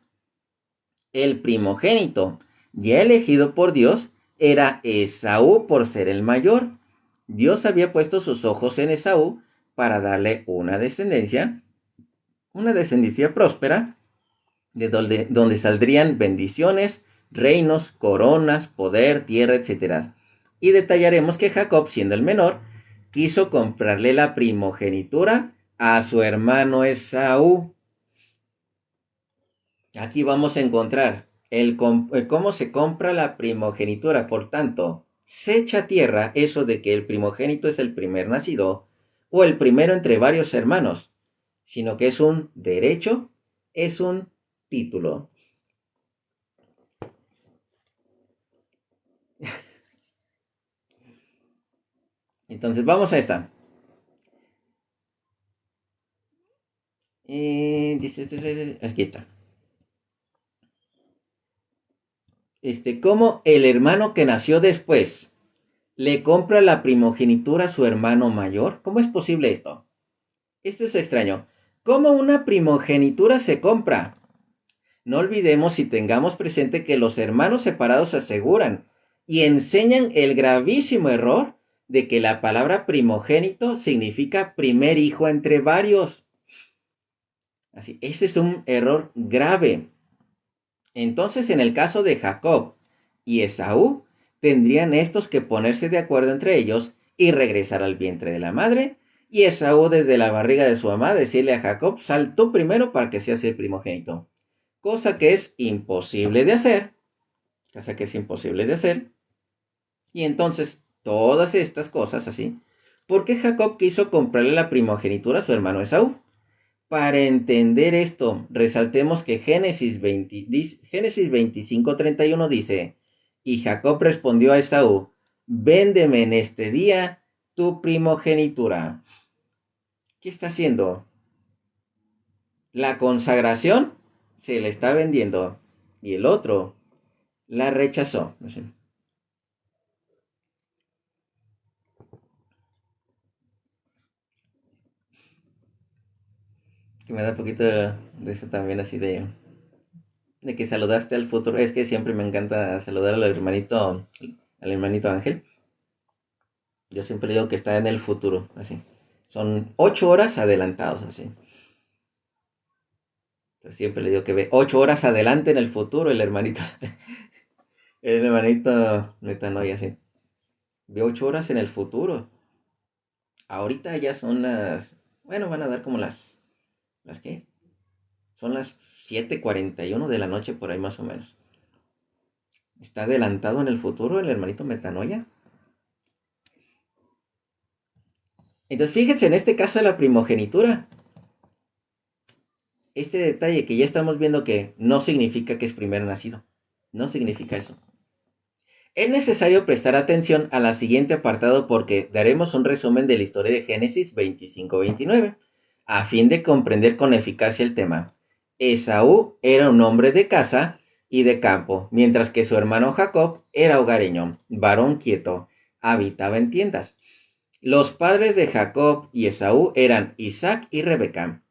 El primogénito, ya elegido por Dios, era Esaú por ser el mayor. Dios había puesto sus ojos en Esaú para darle una descendencia próspera, de donde saldrían bendiciones, reinos, coronas, poder, tierra, etc. Y detallaremos que Jacob, siendo el menor, quiso comprarle la primogenitura a su hermano Esaú. Aquí vamos a encontrar el cómo se compra la primogenitura. Por tanto, se echa a tierra eso de que el primogénito es el primer nacido o el primero entre varios hermanos, sino que es un derecho, es un título. Entonces vamos a esta. Aquí está. ¿Cómo el hermano que nació después le compra la primogenitura a su hermano mayor? ¿Cómo es posible esto? Esto es extraño. ¿Cómo una primogenitura se compra? No olvidemos y tengamos presente que los hermanos separados aseguran y enseñan el gravísimo error de que la palabra primogénito significa primer hijo entre varios. Así, ese es un error grave. Entonces, en el caso de Jacob y Esaú, tendrían estos que ponerse de acuerdo entre ellos y regresar al vientre de la madre, y Esaú desde la barriga de su mamá decirle a Jacob, sal tú primero para que seas el primogénito. Cosa que es imposible de hacer. Y entonces, todas estas cosas así, ¿por qué Jacob quiso comprarle la primogenitura a su hermano Esaú? Para entender esto, resaltemos que Génesis 25:31 dice, Y Jacob respondió a Esaú: véndeme en este día tu primogenitura. ¿Qué está haciendo? La consagración se le está vendiendo y el otro la rechazó. Que me da un poquito de eso también, así de que saludaste al futuro. Es que siempre me encanta saludar al hermanito Ángel. Yo siempre digo que está en el futuro, así. Son 8 horas adelantados, así. Entonces siempre le digo que ve 8 horas adelante en el futuro el hermanito. El hermanito metanoia, así. Ve 8 horas en el futuro. Ahorita ya son bueno, van a dar como ¿las qué? Son las 7:41 de la noche por ahí más o menos. ¿Está adelantado en el futuro el hermanito metanoia? Entonces fíjense en este caso de la primogenitura. Este detalle que ya estamos viendo que no significa que es primero nacido. No significa eso. Es necesario prestar atención a la siguiente apartado porque daremos un resumen de la historia de Génesis 25-29, a fin de comprender con eficacia el tema. Esaú era un hombre de casa y de campo, mientras que su hermano Jacob era hogareño, varón quieto, habitaba en tiendas. Los padres de Jacob y Esaú eran Isaac y Rebeca.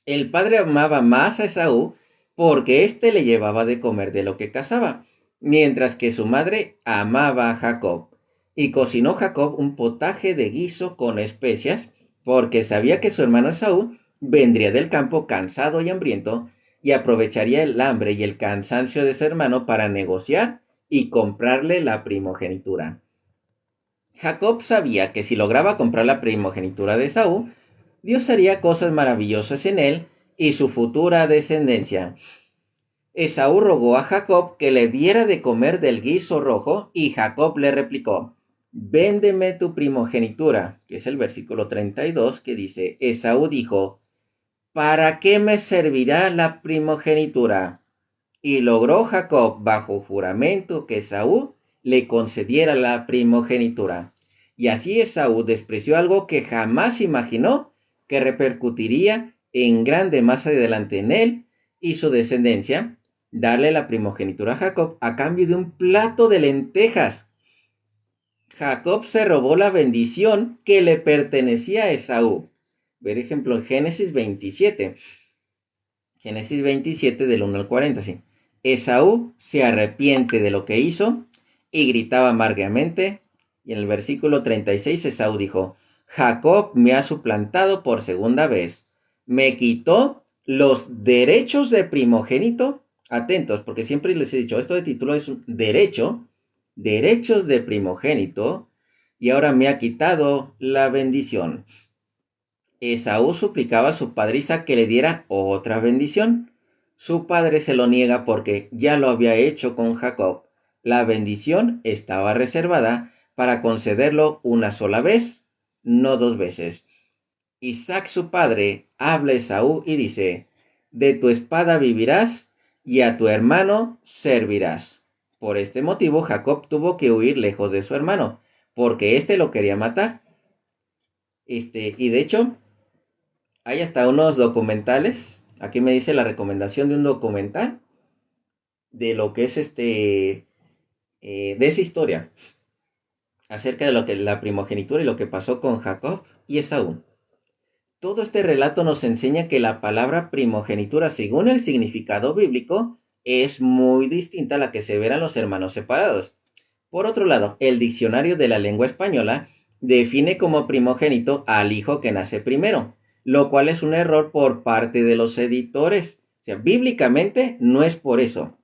El padre amaba más a Esaú porque éste le llevaba de comer de lo que cazaba, mientras que su madre amaba a Jacob. Y cocinó Jacob un potaje de guiso con especias, porque sabía que su hermano Esaú vendría del campo cansado y hambriento, y aprovecharía el hambre y el cansancio de su hermano para negociar y comprarle la primogenitura. Jacob sabía que si lograba comprar la primogenitura de Esaú, Dios haría cosas maravillosas en él y su futura descendencia. Esaú rogó a Jacob que le diera de comer del guiso rojo y Jacob le replicó: véndeme tu primogenitura, que es el versículo 32 que dice: Esaú dijo: ¿para qué me servirá la primogenitura? Y logró Jacob bajo juramento que Esaú le concediera la primogenitura. Y así Esaú despreció algo que jamás imaginó que repercutiría en grande más adelante en él y su descendencia, darle la primogenitura a Jacob a cambio de un plato de lentejas. Jacob se robó la bendición que le pertenecía a Esaú. Ver ejemplo en Génesis 27. Génesis 27 del 1 al 40, sí. Esaú se arrepiente de lo que hizo y gritaba amargamente. Y en el versículo 36 Esaú dijo: Jacob me ha suplantado por segunda vez. Me quitó los derechos de primogénito. Atentos, porque siempre les he dicho, esto de título es un derecho, derechos de primogénito, y ahora me ha quitado la bendición. Esaú suplicaba a su padre Isaac que le diera otra bendición. Su padre se lo niega porque ya lo había hecho con Jacob. La bendición estaba reservada para concederlo una sola vez, no 2 veces. Isaac su padre habla a Esaú y dice: de tu espada vivirás y a tu hermano servirás. Por este motivo Jacob tuvo que huir lejos de su hermano, porque éste lo quería matar. Y de hecho, hay hasta unos documentales. Aquí me dice la recomendación de un documental de lo que es de esa historia, acerca de lo que la primogenitura y lo que pasó con Jacob y Esaú. Todo este relato nos enseña que la palabra primogenitura, según el significado bíblico, es muy distinta a la que se verán los hermanos separados. Por otro lado, el diccionario de la lengua española define como primogénito al hijo que nace primero, lo cual es un error por parte de los editores. O sea, bíblicamente no es por eso.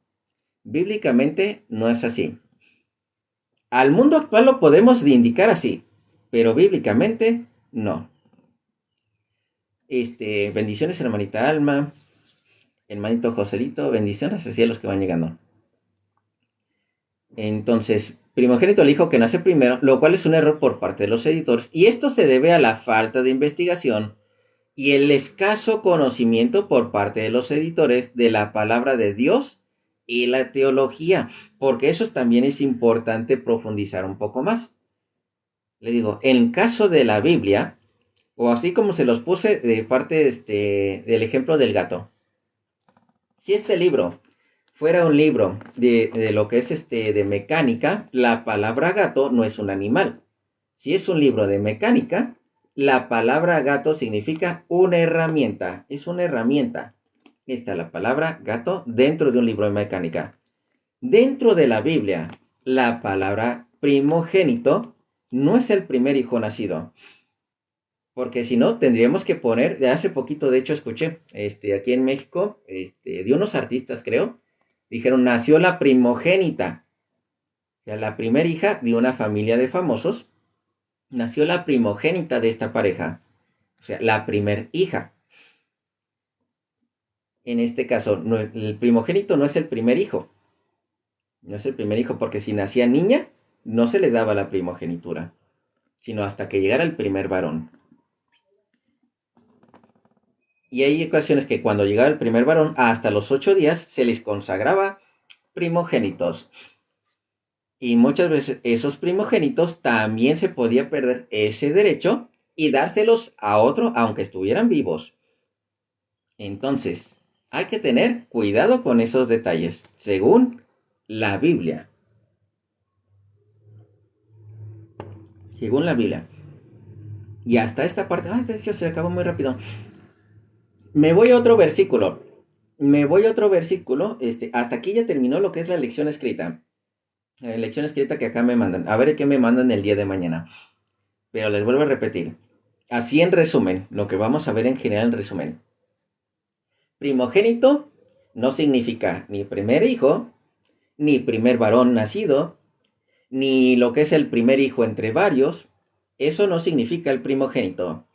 Bíblicamente no es así. Al mundo actual lo podemos indicar así, pero bíblicamente no. Bendiciones, hermanita Alma, hermanito Joselito, bendiciones así a los que van llegando. Entonces, primogénito el hijo que nace primero, lo cual es un error por parte de los editores, y esto se debe a la falta de investigación y el escaso conocimiento por parte de los editores de la palabra de Dios y la teología, porque eso también es importante profundizar un poco más. Le digo, en caso de la Biblia, o así como se los puse de parte del ejemplo del gato, si este libro fuera un libro de lo que es de mecánica, la palabra gato no es un animal. Si es un libro de mecánica, la palabra gato significa una herramienta. Es una herramienta. Está la palabra gato dentro de un libro de mecánica. Dentro de la Biblia, la palabra primogénito no es el primer hijo nacido. Porque si no, tendríamos que poner, de hace poquito, de hecho, escuché, aquí en México, de unos artistas, creo, dijeron, nació la primogénita, o sea, la primera hija de una familia de famosos, nació la primogénita de esta pareja, o sea, la primer hija. En este caso, no, el primogénito no es el primer hijo, no es el primer hijo, porque si nacía niña, no se le daba la primogenitura, sino hasta que llegara el primer varón. Y hay ocasiones que cuando llegaba el primer varón, hasta los 8 días se les consagraba primogénitos. Y muchas veces esos primogénitos también se podía perder ese derecho y dárselos a otro aunque estuvieran vivos. Entonces, hay que tener cuidado con esos detalles, según la Biblia. Según la Biblia. Y hasta esta parte, se acabó muy rápido. Me voy a otro versículo. Hasta aquí ya terminó lo que es la lección escrita. La lección escrita que acá me mandan. A ver qué me mandan el día de mañana. Pero les vuelvo a repetir. Así en resumen, lo que vamos a ver en general en resumen. Primogénito no significa ni primer hijo, ni primer varón nacido, ni lo que es el primer hijo entre varios. Eso no significa el primogénito.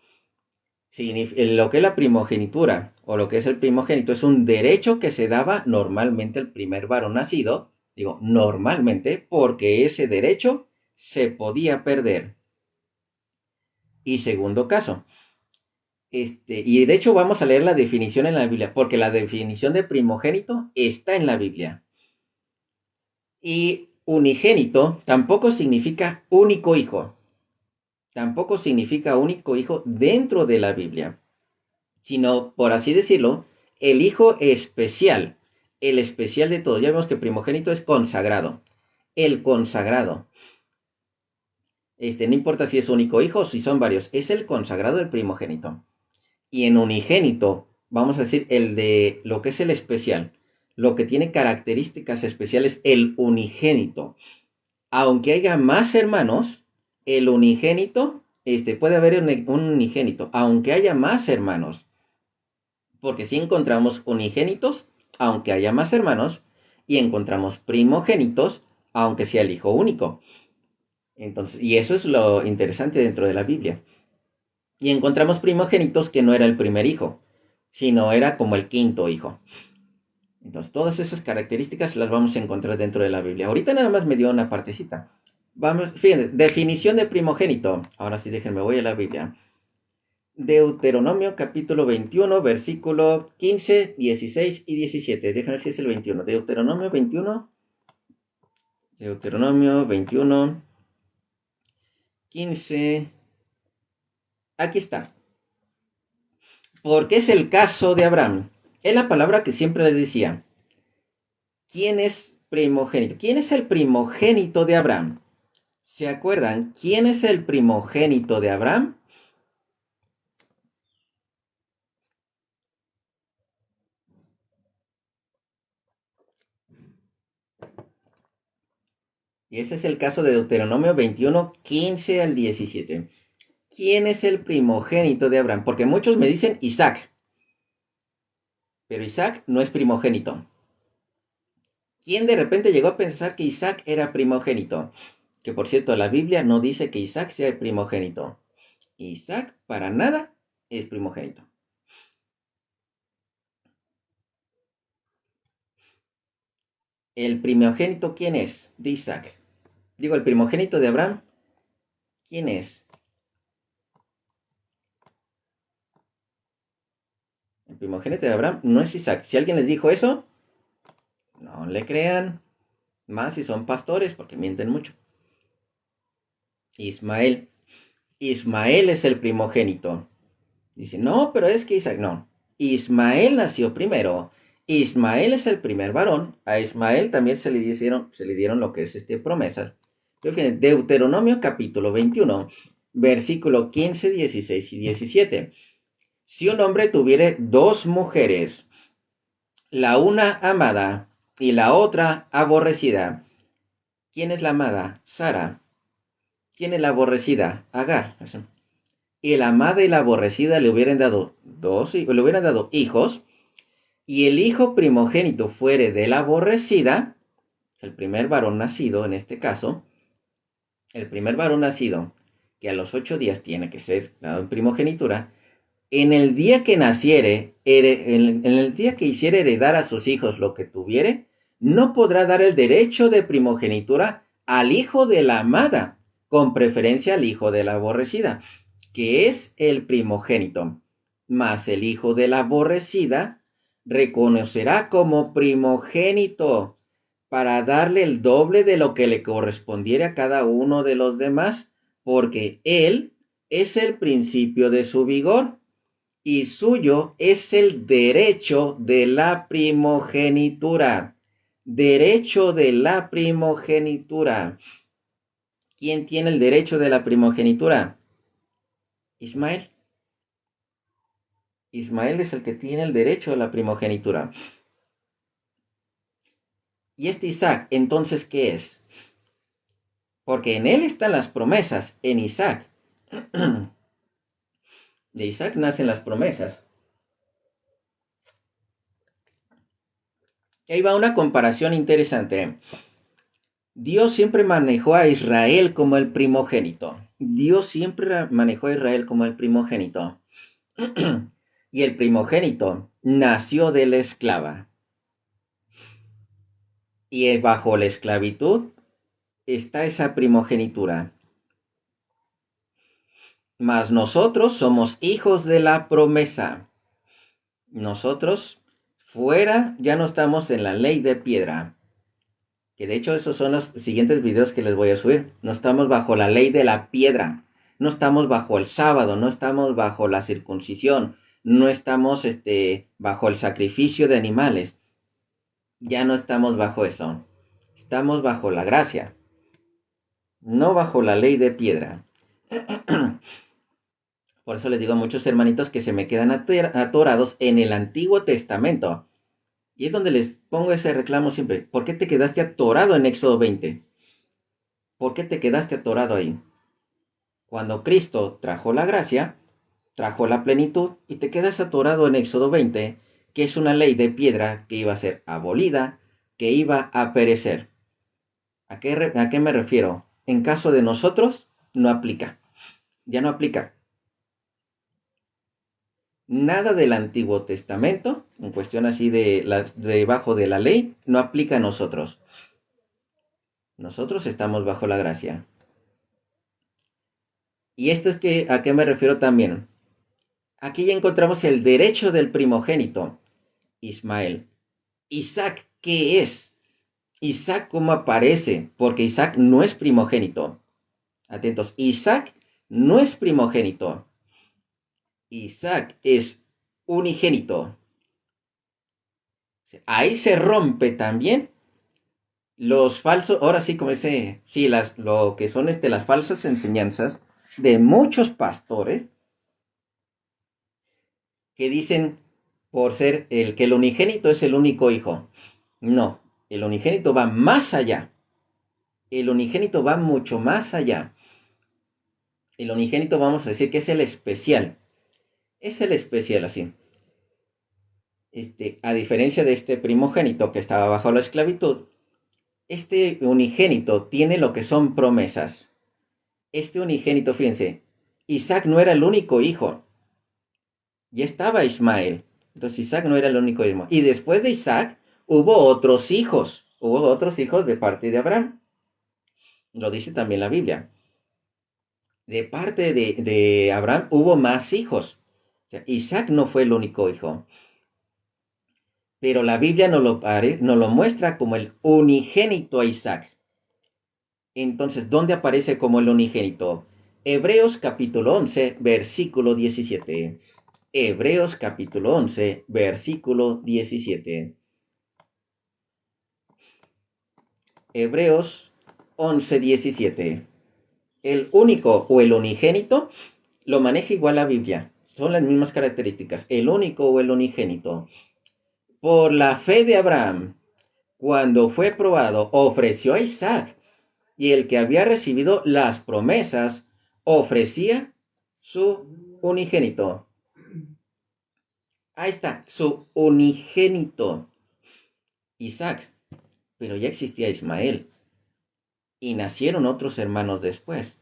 Lo que es la primogenitura o lo que es el primogénito es un derecho que se daba normalmente al primer varón nacido. Digo, normalmente, porque ese derecho se podía perder. Y segundo caso, y de hecho vamos a leer la definición en la Biblia, porque la definición de primogénito está en la Biblia. Y unigénito tampoco significa único hijo. Tampoco significa único hijo dentro de la Biblia, sino, por así decirlo, el hijo especial, el especial de todos. Ya vemos que primogénito es consagrado, el consagrado. No importa si es único hijo o si son varios, es el consagrado el primogénito. Y en unigénito, vamos a decir, el de lo que es el especial, lo que tiene características especiales, el unigénito. Aunque haya más hermanos, el unigénito, puede haber un unigénito, aunque haya más hermanos. Porque si encontramos unigénitos, aunque haya más hermanos, y encontramos primogénitos, aunque sea el hijo único. Entonces, y eso es lo interesante dentro de la Biblia. Y encontramos primogénitos que no era el primer hijo, sino era como el quinto hijo. Entonces, todas esas características las vamos a encontrar dentro de la Biblia. Ahorita nada más me dio una partecita. Vamos, fíjense, definición de primogénito. Ahora sí, déjenme, voy a la Biblia. Deuteronomio capítulo 21, versículo 15, 16 y 17. Déjenme ver si es el 21. Deuteronomio 21. Deuteronomio 21, 15. Aquí está. Porque es el caso de Abraham. Es la palabra que siempre le decía. ¿Quién es primogénito? ¿Quién es el primogénito de Abraham? ¿Se acuerdan quién es el primogénito de Abraham? Y ese es el caso de Deuteronomio 21, 15 al 17. ¿Quién es el primogénito de Abraham? Porque muchos me dicen Isaac, pero Isaac no es primogénito. ¿Quién de repente llegó a pensar que Isaac era primogénito? Que por cierto, la Biblia no dice que Isaac sea el primogénito. Isaac para nada es primogénito. ¿El primogénito quién es? De Isaac. Digo, el primogénito de Abraham, ¿quién es? El primogénito de Abraham no es Isaac. Si alguien les dijo eso, No le crean, más si son pastores, porque mienten mucho. Ismael. Ismael es el primogénito. Dice, no, pero es que Isaac, no. Ismael nació primero. Ismael es el primer varón. A Ismael también se le dieron lo que es promesas. Deuteronomio capítulo 21, versículo 15, 16 y 17. Si un hombre tuviere dos mujeres, la una amada y la otra aborrecida, ¿quién es la amada? Sara. ¿Quién es la aborrecida? Agar. Y la amada y la aborrecida le hubieran dado hijos, y el hijo primogénito fuere de la aborrecida, el primer varón nacido en este caso, el primer varón nacido, que a los 8 días tiene que ser dado en primogenitura, en el día que naciere, en el día que hiciere heredar a sus hijos lo que tuviere, no podrá dar el derecho de primogenitura al hijo de la amada, con preferencia al hijo de la aborrecida, que es el primogénito, mas el hijo de la aborrecida reconocerá como primogénito para darle el doble de lo que le correspondiere a cada uno de los demás, porque él es el principio de su vigor y suyo es el derecho de la primogenitura. Derecho de la primogenitura. ¿Quién tiene el derecho de la primogenitura? Ismael. Ismael es el que tiene el derecho a la primogenitura. ¿Y este Isaac, entonces, qué es? Porque en él están las promesas, en Isaac. De Isaac nacen las promesas. Y ahí va una comparación interesante. Dios siempre manejó a Israel como el primogénito. Dios siempre manejó a Israel como el primogénito. Y el primogénito nació de la esclava. Y bajo la esclavitud está esa primogenitura. Mas nosotros somos hijos de la promesa. Nosotros, fuera, ya no estamos en la ley de piedra. Que de hecho esos son los siguientes videos que les voy a subir. No estamos bajo la ley de la piedra. No estamos bajo el sábado. No estamos bajo la circuncisión. No estamos bajo el sacrificio de animales. Ya no estamos bajo eso. Estamos bajo la gracia. No bajo la ley de piedra. Por eso les digo a muchos hermanitos que se me quedan atorados en el Antiguo Testamento. Y es donde les pongo ese reclamo siempre. ¿Por qué te quedaste atorado en Éxodo 20? ¿Por qué te quedaste atorado ahí? Cuando Cristo trajo la gracia, trajo la plenitud y te quedas atorado en Éxodo 20, que es una ley de piedra que iba a ser abolida, que iba a perecer. ¿A qué me refiero? En caso de nosotros, no aplica. Ya no aplica. Nada del Antiguo Testamento, en cuestión así debajo de la ley, no aplica a nosotros. Nosotros estamos bajo la gracia. Y esto es ¿a qué me refiero también? Aquí ya encontramos el derecho del primogénito, Ismael. Isaac, ¿qué es? Isaac, ¿cómo aparece? Porque Isaac no es primogénito. Atentos, Isaac no es primogénito. Isaac es unigénito. Ahí se rompe también los falsos, ahora sí como dice, sí, lo que son las falsas enseñanzas de muchos pastores que dicen por ser que el unigénito es el único hijo. No, el unigénito va más allá. El unigénito va mucho más allá. El unigénito vamos a decir que es el especial. Es el especial así. A diferencia de este primogénito que estaba bajo la esclavitud, este unigénito tiene lo que son promesas. Este unigénito, fíjense, Isaac no era el único hijo. Ya estaba Ismael. Entonces Isaac no era el único hijo. Y después de Isaac hubo otros hijos. Hubo otros hijos de parte de Abraham. Lo dice también la Biblia. De parte de Abraham hubo más hijos. O sea, Isaac no fue el único hijo. pero la Biblia nos lo muestra como el unigénito a Isaac. Entonces, ¿dónde aparece como el unigénito? Hebreos capítulo 11, versículo 17. Hebreos capítulo 11, versículo 17. Hebreos 11, 17. El único o el unigénito lo maneja igual la Biblia. Son las mismas características. El único o el unigénito. Por la fe de Abraham, cuando fue probado, ofreció a Isaac. Y el que había recibido las promesas ofrecía su unigénito. Ahí está, su unigénito, Isaac. Pero ya existía Ismael. Y nacieron otros hermanos después.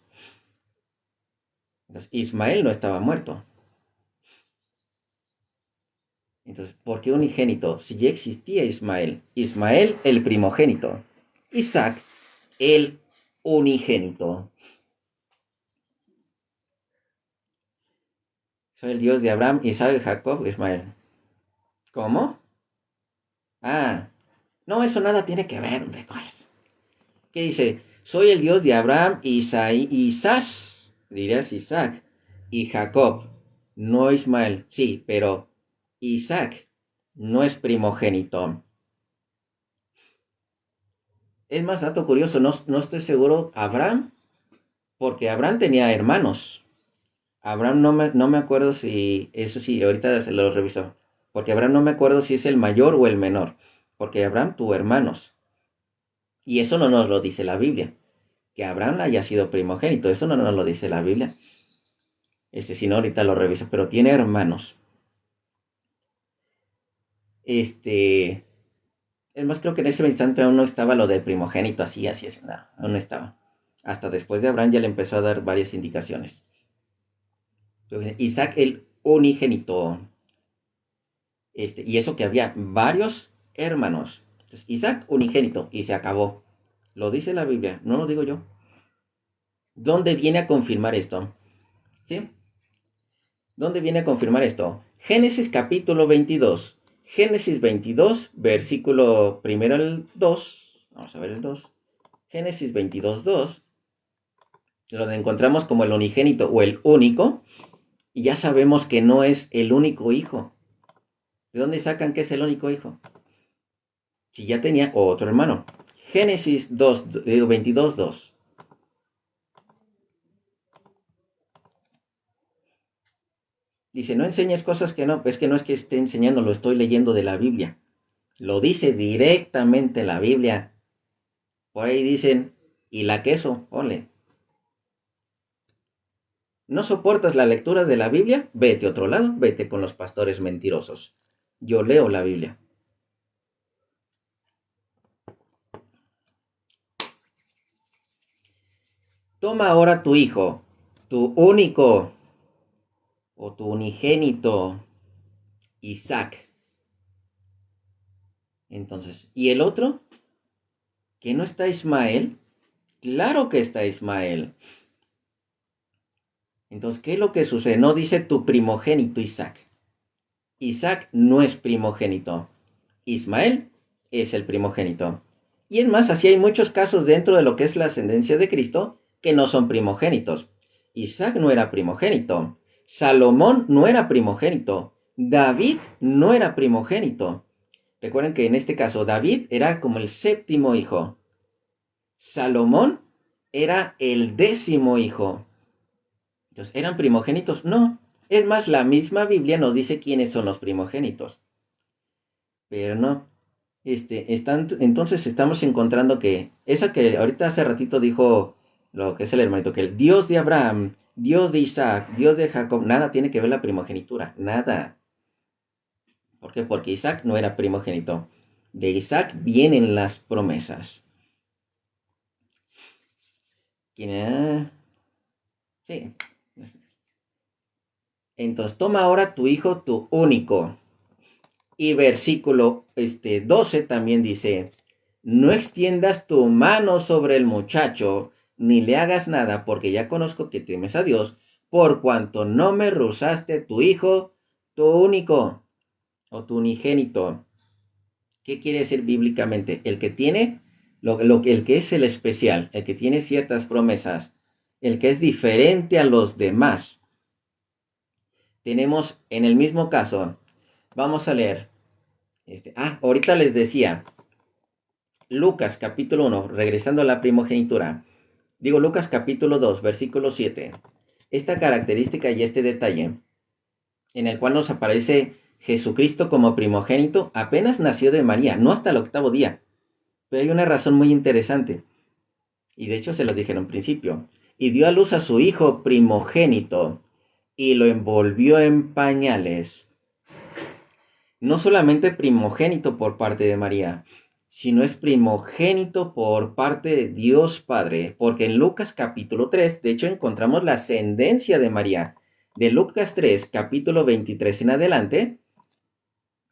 Entonces, Ismael no estaba muerto. Entonces, ¿por qué unigénito? Si ya existía Ismael. Ismael, el primogénito. Isaac, el unigénito. Soy el Dios de Abraham, Isaac, Jacob, Ismael. ¿Cómo? Ah, no, eso nada tiene que ver, hombre, con eso. ¿Qué dice? Soy el Dios de Abraham, dirías Isaac, y Jacob, no Ismael. Sí, pero Isaac no es primogénito. Es más, dato curioso, no estoy seguro, Abraham, porque Abraham tenía hermanos. Abraham no me acuerdo si, eso sí, ahorita se lo reviso, porque Abraham no me acuerdo si es el mayor o el menor, porque Abraham tuvo hermanos. Y eso no nos lo dice la Biblia, que Abraham haya sido primogénito, eso no nos lo dice la Biblia. Si no, ahorita lo reviso, pero tiene hermanos. Es más, creo que en ese instante aún no estaba lo del primogénito, así es, no, aún no estaba. Hasta después de Abraham ya le empezó a dar varias indicaciones. Isaac el unigénito. Y eso que había varios hermanos. Entonces, Isaac unigénito y se acabó. Lo dice la Biblia, no lo digo yo. ¿Dónde viene a confirmar esto? ¿Sí? ¿Dónde viene a confirmar esto? Génesis capítulo 22. Génesis 22, versículo primero el 2. Vamos a ver el 2. Génesis 22, 2. Lo encontramos como el unigénito o el único. Y ya sabemos que no es el único hijo. ¿De dónde sacan que es el único hijo? Si ya tenía otro hermano. Génesis 22, 2. Dice, no enseñes cosas que no, es que no es que esté enseñando, lo estoy leyendo de la Biblia. Lo dice directamente la Biblia. Por ahí dicen, y la queso, ponle. ¿No soportas la lectura de la Biblia? Vete a otro lado, vete con los pastores mentirosos. Yo leo la Biblia. Toma ahora tu hijo, tu único o tu unigénito, Isaac. Entonces, ¿y el otro? ¿Que no está Ismael? Claro que está Ismael. Entonces, ¿qué es lo que sucede? No dice tu primogénito Isaac. Isaac no es primogénito. Ismael es el primogénito. Y es más, así hay muchos casos dentro de lo que es la ascendencia de Cristo que no son primogénitos. Isaac no era primogénito. Salomón no era primogénito. David no era primogénito. Recuerden que en este caso David era como el séptimo hijo. Salomón era el 10º hijo. Entonces, ¿eran primogénitos? No. Es más, la misma Biblia nos dice quiénes son los primogénitos. Pero no. Entonces estamos encontrando que esa que ahorita hace ratito dijo lo que es el hermanito, que el Dios de Abraham, Dios de Isaac, Dios de Jacob, nada tiene que ver la primogenitura, nada. ¿Por qué? Porque Isaac no era primogénito. De Isaac vienen las promesas. ¿Quién era? Sí. Entonces, toma ahora tu hijo, tu único. Y versículo 12 también dice, no extiendas tu mano sobre el muchacho, ni le hagas nada, porque ya conozco que temes a Dios, por cuanto no me rehusaste tu hijo, tu único, o tu unigénito. ¿Qué quiere decir bíblicamente? El que tiene, el que es el especial, el que tiene ciertas promesas, el que es diferente a los demás. Tenemos en el mismo caso, vamos a leer, ahorita les decía, Lucas capítulo 1, regresando a la primogenitura, digo Lucas capítulo 2, versículo 7, esta característica y este detalle, en el cual nos aparece Jesucristo como primogénito, apenas nació de María, no hasta el 8º día. Pero hay una razón muy interesante, y de hecho se lo dije en un principio. Y dio a luz a su hijo primogénito, y lo envolvió en pañales. No solamente primogénito por parte de María, sino es primogénito por parte de Dios Padre, porque en Lucas capítulo 3, de hecho encontramos la ascendencia de María. De Lucas 3, capítulo 23 en adelante,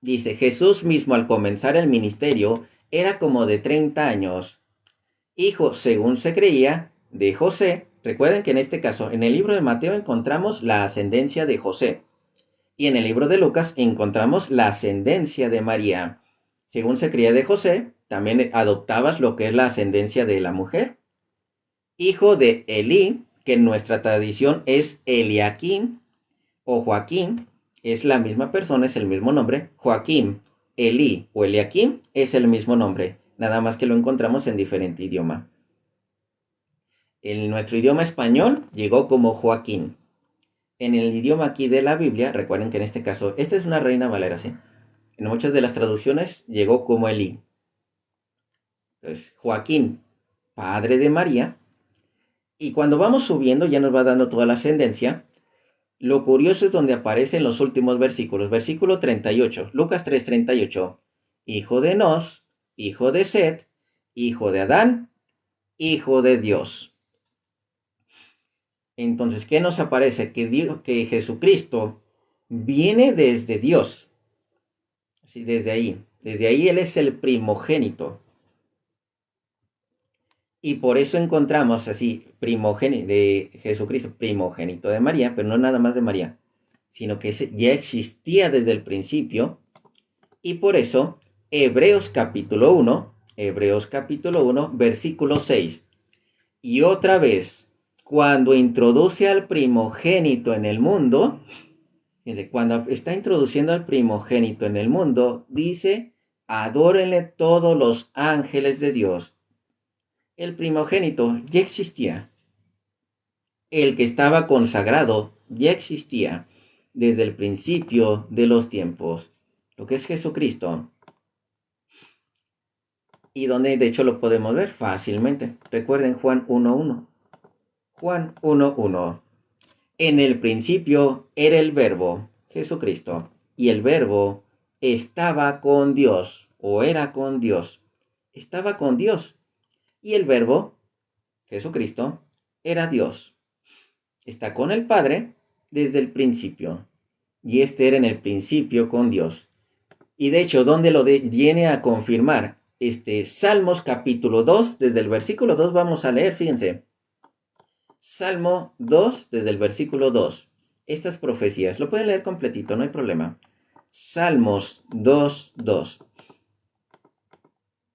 dice, Jesús mismo al comenzar el ministerio era como de 30 años, hijo, según se creía, de José. Recuerden que en este caso, en el libro de Mateo encontramos la ascendencia de José y en el libro de Lucas encontramos la ascendencia de María. Según se creía de José, también adoptabas lo que es la ascendencia de la mujer. Hijo de Elí, que en nuestra tradición es Eliaquim o Joaquín, es la misma persona, es el mismo nombre. Joaquín, Elí o Eliaquim es el mismo nombre, nada más que lo encontramos en diferente idioma. En nuestro idioma español llegó como Joaquín. En el idioma aquí de la Biblia, recuerden que en este caso, esta es una Reina Valera, ¿sí? En muchas de las traducciones llegó como Elí. Entonces, Joaquín, padre de María. Y cuando vamos subiendo ya nos va dando toda la ascendencia. Lo curioso es donde aparecen los últimos versículos. Versículo 38, Lucas 3:38. Hijo de Nos, hijo de Set, hijo de Adán, hijo de Dios. Entonces, ¿qué nos aparece? Que Jesucristo viene desde Dios. Sí, desde ahí. Desde ahí Él es el primogénito. Y por eso encontramos así, primogénito de Jesucristo, primogénito de María, pero no nada más de María, sino que ya existía desde el principio. Y por eso, Hebreos capítulo 1, versículo 6. Y otra vez, cuando introduce al primogénito en el mundo, cuando está introduciendo al primogénito en el mundo, dice, adórenle todos los ángeles de Dios. El primogénito ya existía. El que estaba consagrado ya existía desde el principio de los tiempos. Lo que es Jesucristo. Y donde de hecho lo podemos ver fácilmente. Recuerden Juan 1:1. Juan 1:1. En el principio era el Verbo, Jesucristo, y el Verbo estaba con Dios, o era con Dios. Estaba con Dios. Y el Verbo, Jesucristo, era Dios. Está con el Padre desde el principio. Y este era en el principio con Dios. Y de hecho, ¿dónde viene a confirmar? Salmos capítulo 2, desde el versículo 2 vamos a leer, fíjense. Salmo 2, desde el versículo 2. Estas profecías, lo pueden leer completito, no hay problema. Salmos 2:2.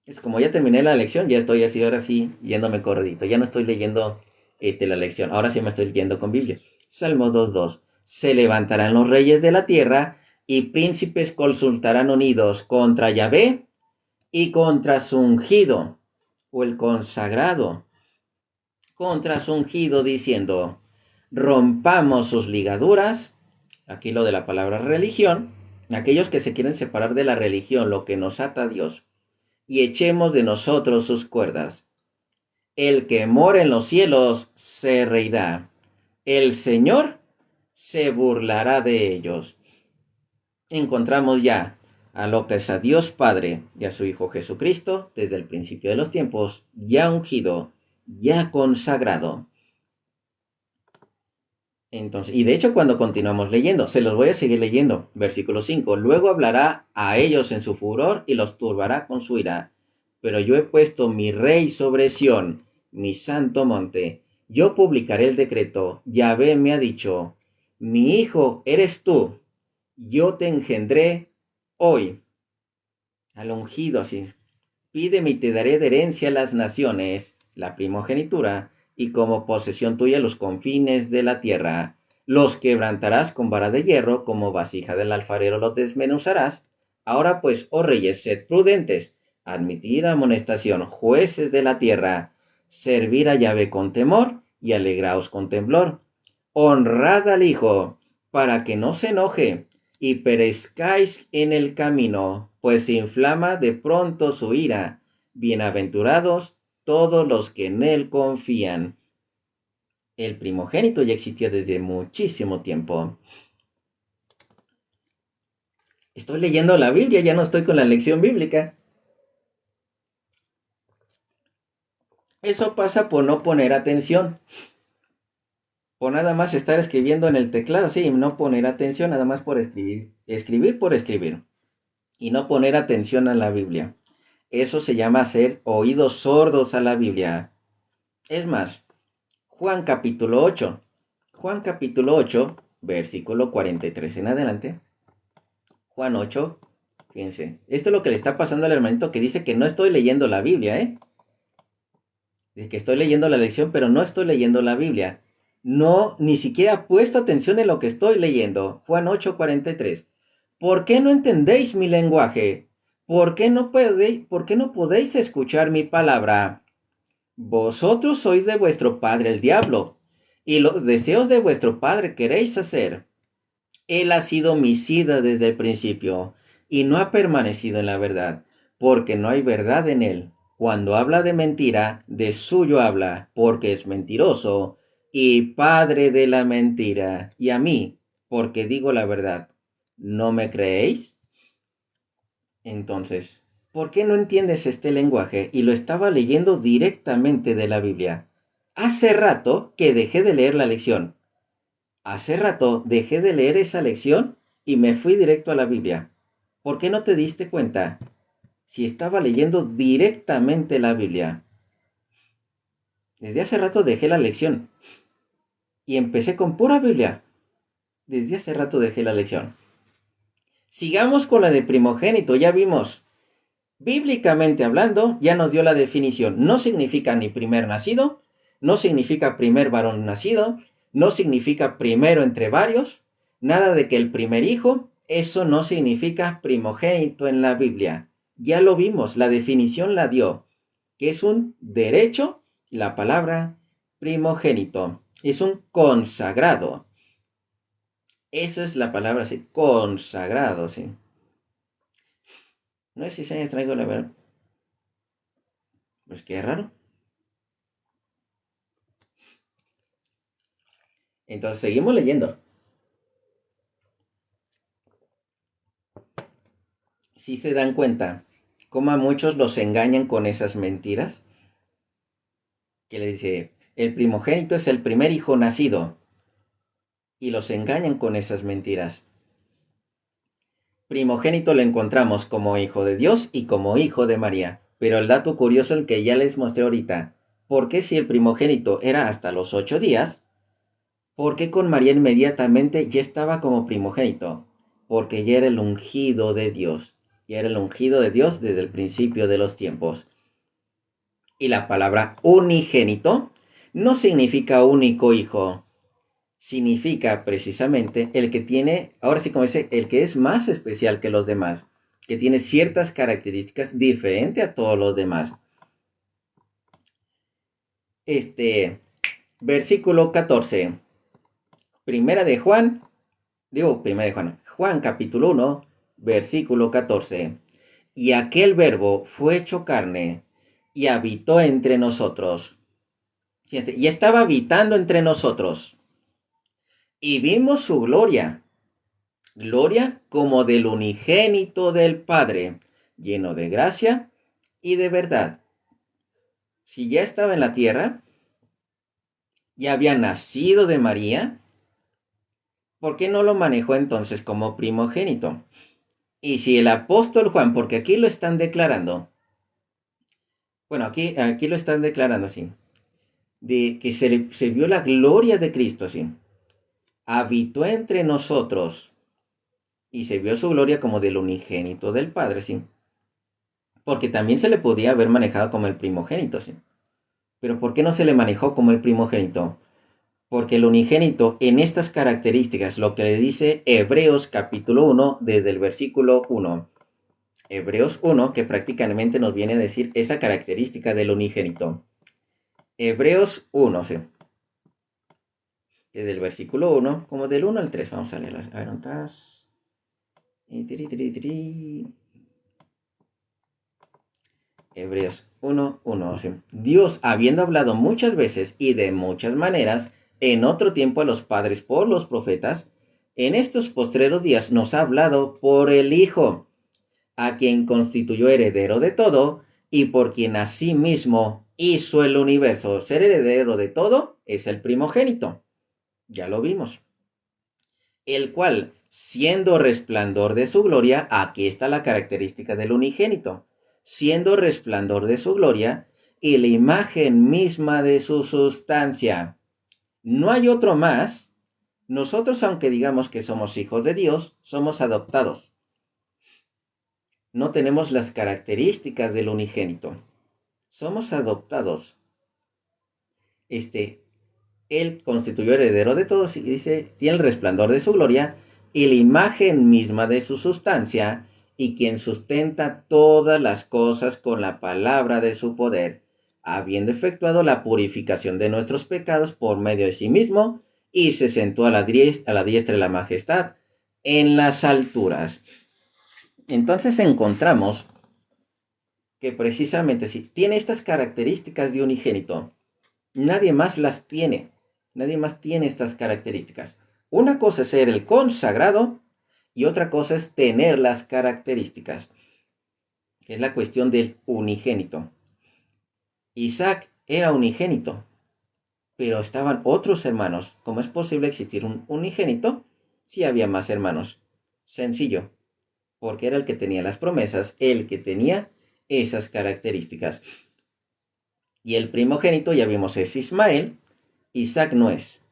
Es como ya terminé la lección, ya estoy así, ahora sí, yéndome corridito. Ya no estoy leyendo la lección, ahora sí me estoy yendo con Biblia. Salmo 2:2. Se levantarán los reyes de la tierra y príncipes consultarán unidos contra Yahvé y contra su ungido, o el consagrado, contra su ungido, diciendo, rompamos sus ligaduras, aquí lo de la palabra religión, aquellos que se quieren separar de la religión, lo que nos ata a Dios, y echemos de nosotros sus cuerdas. El que mora en los cielos se reirá, el Señor se burlará de ellos. Encontramos ya a lo que es a Dios Padre y a su Hijo Jesucristo desde el principio de los tiempos, ya ungido, ya consagrado. Entonces, y de hecho cuando continuamos leyendo, se los voy a seguir leyendo, versículo 5, luego hablará a ellos en su furor y los turbará con su ira, pero yo he puesto mi rey sobre Sión, mi santo monte, yo publicaré el decreto, Yahvé me ha dicho, mi hijo eres tú, yo te engendré hoy. al ungido, así. Pídeme y te daré de herencia las naciones, la primogenitura, y como posesión tuya los confines de la tierra. Los quebrantarás con vara de hierro, como vasija del alfarero los desmenuzarás. Ahora pues, oh reyes, sed prudentes, admitid amonestación, jueces de la tierra, servir a Yahvé con temor y alegraos con temblor. Honrad al Hijo, para que no se enoje y perezcáis en el camino, pues se inflama de pronto su ira. Bienaventurados todos los que en él confían. El primogénito ya existía desde muchísimo tiempo. Estoy leyendo la Biblia, ya no estoy con la lección bíblica. Eso pasa por no poner atención. Por nada más estar escribiendo en el teclado, sí, no poner atención, nada más por escribir. Escribir por escribir. Y no poner atención a la Biblia. Eso se llama hacer oídos sordos a la Biblia. Es más, Juan capítulo 8. Juan capítulo 8, versículo 43 en adelante. Juan 8, fíjense. Esto es lo que le está pasando al hermanito que dice que no estoy leyendo la Biblia, ¿eh? Dice que estoy leyendo la lección, pero no estoy leyendo la Biblia. No, ni siquiera he puesto atención en lo que estoy leyendo. Juan 8, 43. ¿Por qué no entendéis mi lenguaje? ¿Por qué no podéis escuchar mi palabra? Vosotros sois de vuestro padre el diablo, y los deseos de vuestro padre queréis hacer. Él ha sido homicida desde el principio, y no ha permanecido en la verdad, porque no hay verdad en él. Cuando habla de mentira, de suyo habla, porque es mentiroso, y padre de la mentira. Y a mí, porque digo la verdad, ¿no me creéis? Entonces, ¿por qué no entiendes este lenguaje? Y lo estaba leyendo directamente de la Biblia. Hace rato que dejé de leer la lección. Hace rato dejé de leer esa lección y me fui directo a la Biblia. ¿Por qué no te diste cuenta? Si estaba leyendo directamente la Biblia. Desde hace rato dejé la lección y empecé con pura Biblia. Desde hace rato dejé la lección. Sigamos con la de primogénito, ya vimos. Bíblicamente hablando, ya nos dio la definición. No significa ni primer nacido, no significa primer varón nacido, no significa primero entre varios, nada de que el primer hijo, eso no significa primogénito en la Biblia. Ya lo vimos, la definición la dio, que es un derecho, la palabra primogénito, es un consagrado. Eso es la palabra, sí, consagrado, sí. No sé si se traigo la verdad. Pues qué raro. Entonces seguimos leyendo. Si se dan cuenta, cómo a muchos los engañan con esas mentiras, que le dice, el primogénito es el primer hijo nacido, y los engañan con esas mentiras. Primogénito lo encontramos como hijo de Dios y como hijo de María. Pero el dato curioso, el que ya les mostré ahorita, ¿por qué si el primogénito era hasta los 8 días? ¿Por qué con María inmediatamente ya estaba como primogénito? Porque ya era el ungido de Dios. Ya era el ungido de Dios desde el principio de los tiempos. Y la palabra unigénito no significa único hijo. Significa precisamente el que tiene, ahora sí como dice, el que es más especial que los demás. Que tiene ciertas características diferentes a todos los demás. Versículo 14. Juan capítulo 1, versículo 14. Y aquel verbo fue hecho carne y habitó entre nosotros. Fíjense, y estaba habitando entre nosotros. Y vimos su gloria. Gloria como del unigénito del Padre, lleno de gracia y de verdad. Si ya estaba en la tierra, ya había nacido de María, ¿por qué no lo manejó entonces como primogénito? Y si el apóstol Juan, porque aquí lo están declarando, bueno, aquí lo están declarando así, de que se vio la gloria de Cristo, así, habitó entre nosotros y se vio su gloria como del unigénito del Padre, sí. porque también se le podía haber manejado como el primogénito, ¿sí? Pero ¿por qué no se le manejó como el primogénito? Porque el unigénito en estas características, lo que le dice Hebreos capítulo 1, desde el versículo 1. Hebreos 1, que prácticamente nos viene a decir esa característica del unigénito. Hebreos 1, ¿sí? Desde el versículo 1, como del 1 al 3, vamos a leerlas. A ver, ¿dónde estás? Hebreos 1, 1. ¿Sí? Dios, habiendo hablado muchas veces y de muchas maneras, en otro tiempo a los padres por los profetas, en estos postreros días nos ha hablado por el Hijo, a quien constituyó heredero de todo y por quien asimismo hizo el universo. Ser heredero de todo es el primogénito. Ya lo vimos. El cual, siendo resplandor de su gloria, aquí está la característica del unigénito, siendo resplandor de su gloria y la imagen misma de su sustancia. No hay otro más. Nosotros, aunque digamos que somos hijos de Dios, somos adoptados. No tenemos las características del unigénito. Somos adoptados. Él constituyó heredero de todos y dice, tiene el resplandor de su gloria y la imagen misma de su sustancia, y quien sustenta todas las cosas con la palabra de su poder, habiendo efectuado la purificación de nuestros pecados por medio de sí mismo, y se sentó a la diestra de la majestad en las alturas. Entonces encontramos que precisamente si tiene estas características de unigénito, nadie más las tiene. Nadie más tiene estas características. Una cosa es ser el consagrado y otra cosa es tener las características, que es la cuestión del unigénito. Isaac era unigénito, pero estaban otros hermanos. ¿Cómo es posible existir un unigénito si había más hermanos? Sencillo, porque era el que tenía las promesas, el que tenía esas características. Y el primogénito, ya vimos, es Ismael. Isaac no es.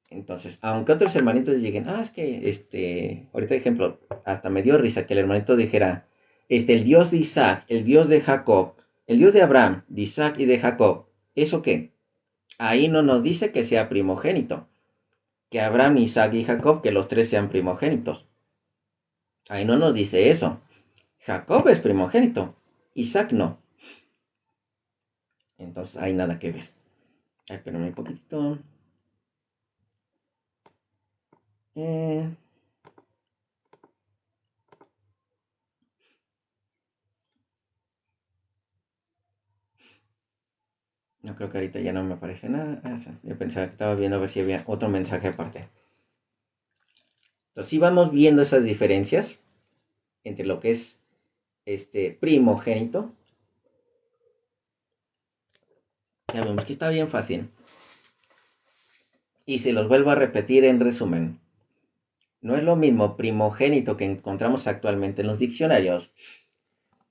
Entonces, aunque otros hermanitos lleguen, es que, ahorita ejemplo, hasta me dio risa que el hermanito dijera, el Dios de Isaac, el Dios de Jacob, el Dios de Abraham, de Isaac y de Jacob, ¿eso qué? Ahí no nos dice que sea primogénito, que Abraham, Isaac y Jacob, que los tres sean primogénitos. Ahí no nos dice eso. Jacob es primogénito, Isaac no. Entonces, hay nada que ver. Ay, espérame un poquitito. Eh, No, creo que ahorita ya no me aparece nada. Yo pensaba que estaba viendo a ver si había otro mensaje aparte. Entonces, sí vamos viendo esas diferencias entre lo que es primogénito. Ya vemos que está bien fácil. Y se los vuelvo a repetir en resumen. No es lo mismo primogénito que encontramos actualmente en los diccionarios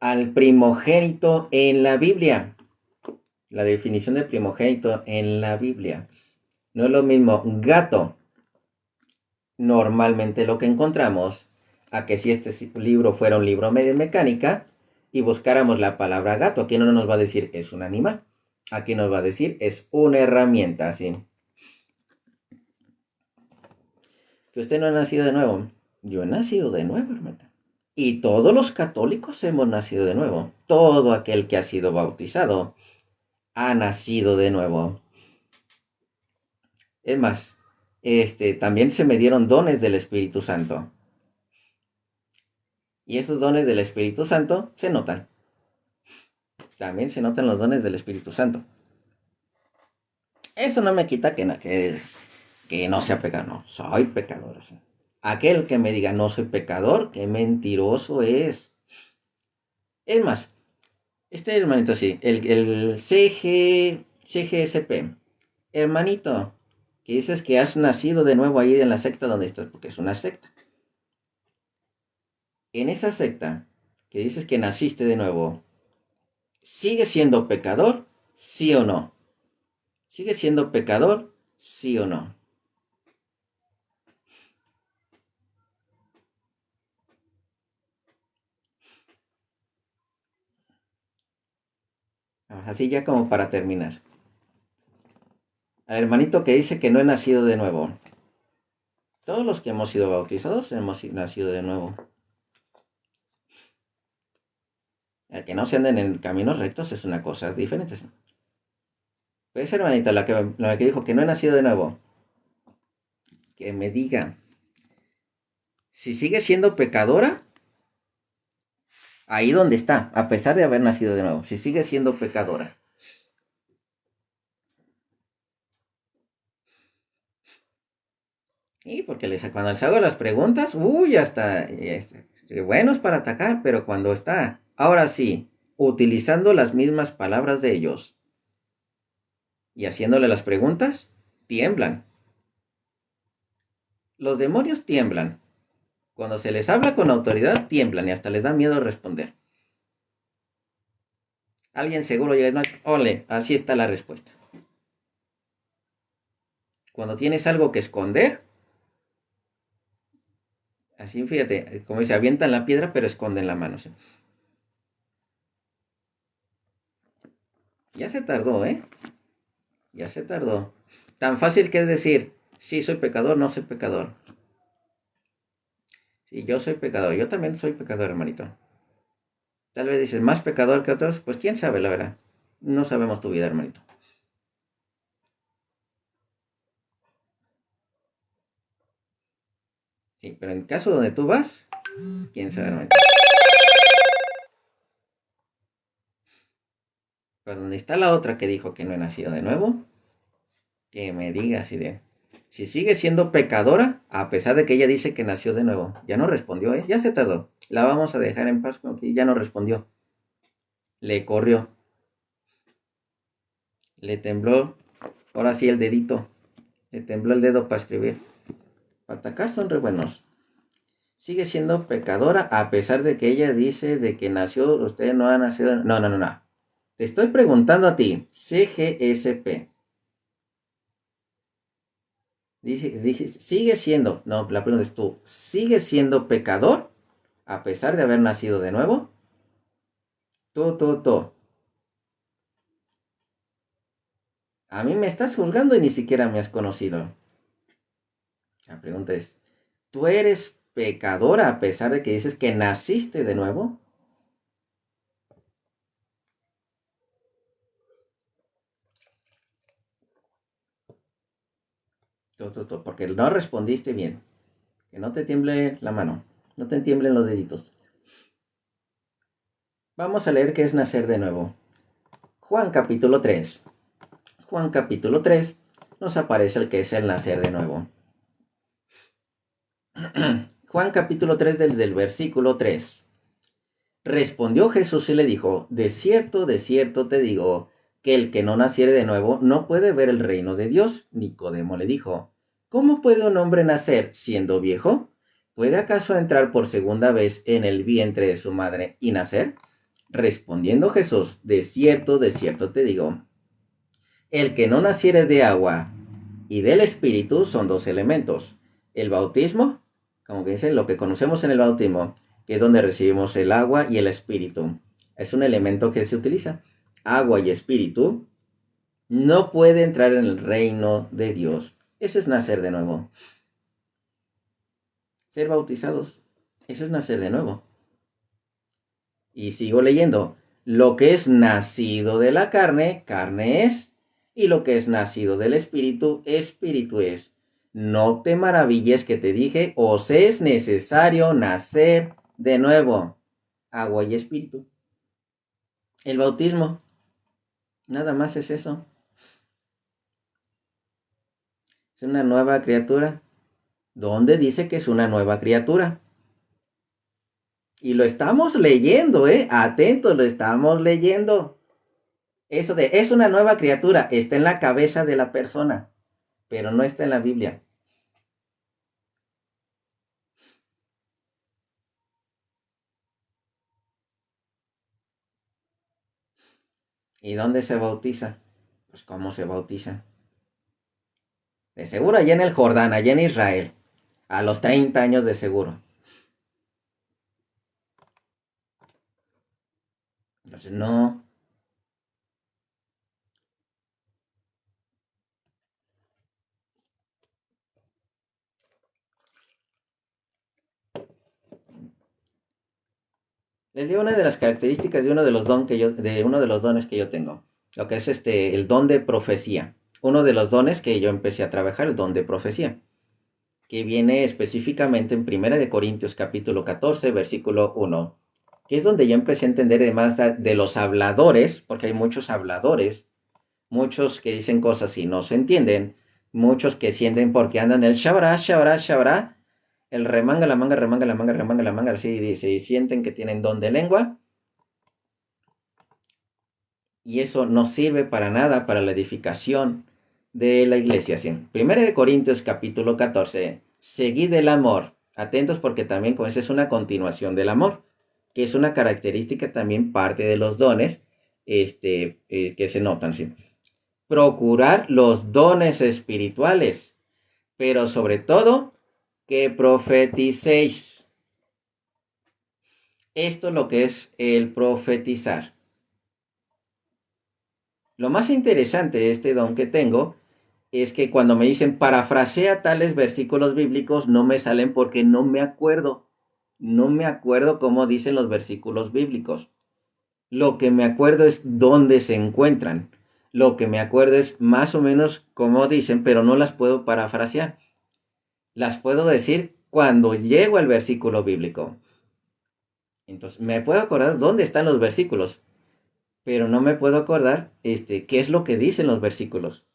al primogénito en la Biblia. La definición de primogénito en la Biblia. No es lo mismo gato, normalmente lo que encontramos, a que si este libro fuera un libro de mecánica y buscáramos la palabra gato, aquí no nos va a decir es un animal, aquí nos va a decir es una herramienta, ¿sí? Que usted no ha nacido de nuevo. Yo he nacido de nuevo, hermana. Y todos los católicos hemos nacido de nuevo. Todo aquel que ha sido bautizado ha nacido de nuevo. Es más, también se me dieron dones del Espíritu Santo. Y esos dones del Espíritu Santo se notan. También se notan los dones del Espíritu Santo. Eso no me quita que no sea pecador. No, soy pecador. ¿Sí? Aquel que me diga no soy pecador, qué mentiroso es. Es más, hermanito sí, el CGSP, hermanito, que dices que has nacido de nuevo ahí en la secta donde estás, porque es una secta. En esa secta, que dices que naciste de nuevo, ¿sigue siendo pecador? ¿Sí o no? ¿Sigue siendo pecador? ¿Sí o no? Así ya como para terminar. Al hermanito que dice que no he nacido de nuevo. Todos los que hemos sido bautizados hemos nacido de nuevo. El que no se anden en caminos rectos es una cosa diferente. Pues hermanita, la que dijo que no he nacido de nuevo, que me diga si sigue siendo pecadora, ahí donde está, a pesar de haber nacido de nuevo, si sigue siendo pecadora. Y porque cuando les hago las preguntas, uy, hasta, buenos para atacar, pero cuando está, ahora sí, utilizando las mismas palabras de ellos y haciéndole las preguntas, tiemblan. Los demonios tiemblan. Cuando se les habla con autoridad, tiemblan y hasta les da miedo responder. Alguien seguro llega y ole, así está la respuesta. Cuando tienes algo que esconder, así fíjate, como dice, avientan la piedra pero esconden la mano. ¿Sí? Ya se tardó, ¿eh? Ya se tardó. Tan fácil que es decir, sí soy pecador, no soy pecador. Sí, yo soy pecador, yo también soy pecador, hermanito. Tal vez dices, más pecador que otros, pues quién sabe, la verdad. No sabemos tu vida, hermanito. Sí, pero en el caso donde tú vas, quién sabe, hermanito. Pero donde está la otra que dijo que no he nacido de nuevo, que me diga así de... Si sigue siendo pecadora, a pesar de que ella dice que nació de nuevo. Ya no respondió, ¿eh? Ya se tardó. La vamos a dejar en paz porque ya no respondió. Le corrió. Le tembló. Ahora sí el dedito. Le tembló el dedo para escribir. Para atacar son re buenos. Sigue siendo pecadora a pesar de que ella dice de que nació, usted no ha nacido. No, no, no, no. Te estoy preguntando a ti, CGSP. Dice, sigue siendo, no, la pregunta es tú, ¿sigue siendo pecador a pesar de haber nacido de nuevo? Tú. A mí me estás juzgando y ni siquiera me has conocido. La pregunta es, ¿tú eres pecadora a pesar de que dices que naciste de nuevo? Tú, porque no respondiste bien. Que no te tiemble la mano, no te tiemblen los deditos. Vamos a leer qué es nacer de nuevo. Juan capítulo 3. Juan capítulo 3 nos aparece el que es el nacer de nuevo. Juan capítulo 3 del versículo 3. Respondió Jesús y le dijo, de cierto te digo, que el que no naciere de nuevo no puede ver el reino de Dios. Nicodemo le dijo, ¿cómo puede un hombre nacer siendo viejo? ¿Puede acaso entrar por segunda vez en el vientre de su madre y nacer? Respondiendo Jesús, de cierto te digo, el que no naciere de agua y del Espíritu son dos elementos. El bautismo, como que dice, lo que conocemos en el bautismo, que es donde recibimos el agua y el Espíritu. Es un elemento que se utiliza. Agua y Espíritu no puede entrar en el reino de Dios. Eso es nacer de nuevo. Ser bautizados, eso es nacer de nuevo. Y sigo leyendo. Lo que es nacido de la carne, carne es. Y lo que es nacido del espíritu, espíritu es. No te maravilles que te dije, os es necesario nacer de nuevo. Agua y espíritu. El bautismo, nada más es eso. Es una nueva criatura. ¿Dónde dice que es una nueva criatura? Y lo estamos leyendo, Atentos, lo estamos leyendo. Eso de es una nueva criatura está en la cabeza de la persona, pero no está en la Biblia. ¿Y dónde se bautiza? Pues ¿cómo se bautiza? De seguro allá en el Jordán, allá en Israel, a los 30 años de seguro. Entonces no, Les digo una de las características de uno de los dones que yo tengo, lo que es el don de profecía. Uno de los dones que yo empecé a trabajar, el don de profecía, que viene específicamente en Primera de Corintios capítulo 14, versículo 1, que es donde yo empecé a entender además de los habladores, porque hay muchos habladores, muchos que dicen cosas y no se entienden, muchos que sienten porque andan el shabra, shabra, shabra, el remanga, la manga, remanga, la manga, remanga, la manga, así dice, y sienten que tienen don de lengua, y eso no sirve para nada para la edificación de la iglesia. ¿Sí? Primera de Corintios capítulo 14, seguid el amor, atentos porque también con eso es una continuación del amor, que es una característica también parte de los dones que se notan. ¿Sí? Procurar los dones espirituales, pero sobre todo que profeticéis. Esto es lo que es el profetizar. Lo más interesante de este don que tengo es que cuando me dicen parafrasea tales versículos bíblicos, no me salen porque no me acuerdo. No me acuerdo cómo dicen los versículos bíblicos. Lo que me acuerdo es dónde se encuentran. Lo que me acuerdo es más o menos cómo dicen, pero no las puedo parafrasear. Las puedo decir cuando llego al versículo bíblico. Entonces, me puedo acordar dónde están los versículos, pero no me puedo acordar qué es lo que dicen los versículos.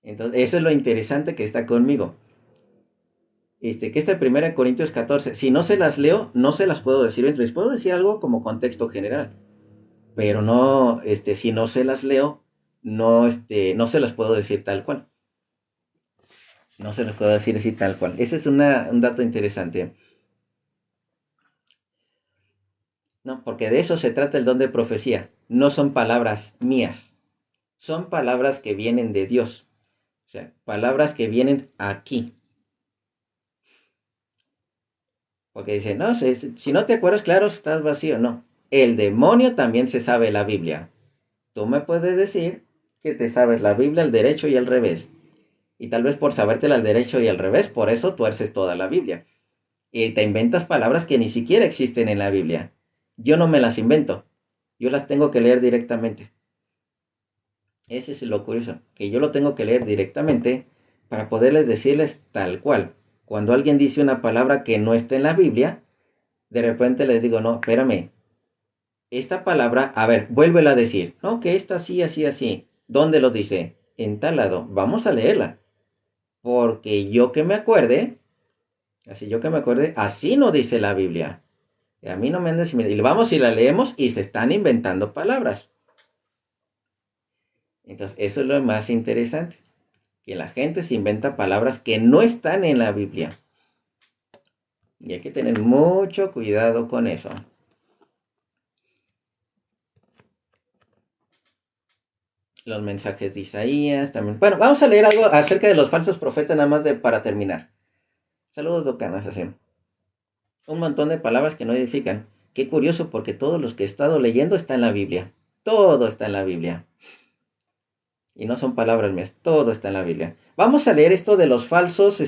Entonces, eso es lo interesante que está conmigo. Que esta primera Corintios 14, si no se las leo, no se las puedo decir. Les puedo decir algo como contexto general, pero no, si no se las leo, no, no se las puedo decir tal cual. No se las puedo decir así tal cual. Ese es un dato interesante. No, porque de eso se trata el don de profecía. No son palabras mías. Son palabras que vienen de Dios. O sea, palabras que vienen aquí. Porque dice, no, si no te acuerdas, claro, estás vacío. No. El demonio también se sabe la Biblia. Tú me puedes decir que te sabes la Biblia al derecho y al revés. Y tal vez por sabértela al derecho y al revés, por eso tuerces toda la Biblia. Y te inventas palabras que ni siquiera existen en la Biblia. Yo no me las invento. Yo las tengo que leer directamente. Ese es lo curioso, que yo lo tengo que leer directamente para poderles decirles tal cual. Cuando alguien dice una palabra que no está en la Biblia, de repente les digo, no, espérame, esta palabra, a ver, vuélvela a decir. No, que esta así, así, así. ¿Dónde lo dice? En tal lado. Vamos a leerla. Porque yo que me acuerde, así no dice la Biblia. Y a mí no me andes y vamos y la leemos y se están inventando palabras. Entonces, eso es lo más interesante. Que la gente se inventa palabras que no están en la Biblia. Y hay que tener mucho cuidado con eso. Los mensajes de Isaías también. Bueno, vamos a leer algo acerca de los falsos profetas nada más para terminar. Saludos, Docanas, así. Un montón de palabras que no edifican. Qué curioso porque todos los que he estado leyendo está en la Biblia. Todo está en la Biblia. Y no son palabras mías, todo está en la Biblia. Vamos a leer esto de los falsos,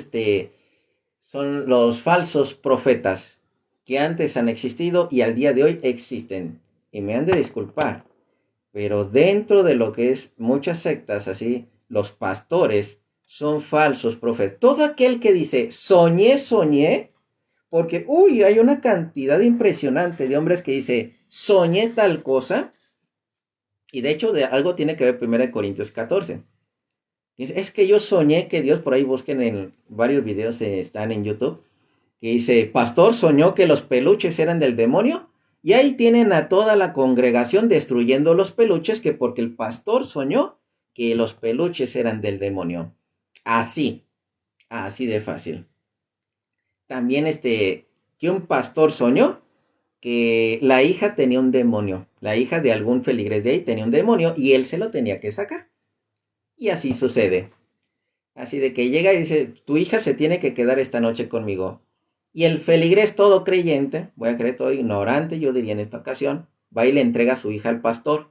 son los falsos profetas que antes han existido y al día de hoy existen. Y me han de disculpar, pero dentro de lo que es muchas sectas así, los pastores son falsos profetas. Todo aquel que dice, soñé, porque, hay una cantidad impresionante de hombres que dice, soñé tal cosa, y de hecho de algo tiene que ver 1 Corintios 14. Es que yo soñé que Dios, por ahí busquen en varios videos, están en YouTube, que dice, pastor soñó que los peluches eran del demonio, y ahí tienen a toda la congregación destruyendo los peluches, que porque el pastor soñó que los peluches eran del demonio. Así, así de fácil. También que un pastor soñó que la hija tenía un demonio, la hija de algún feligres de ahí tenía un demonio y él se lo tenía que sacar. Y así sucede. Así de que llega y dice, tu hija se tiene que quedar esta noche conmigo. Y el feligrés todo creyente, voy a creer todo ignorante, yo diría en esta ocasión, va y le entrega a su hija al pastor.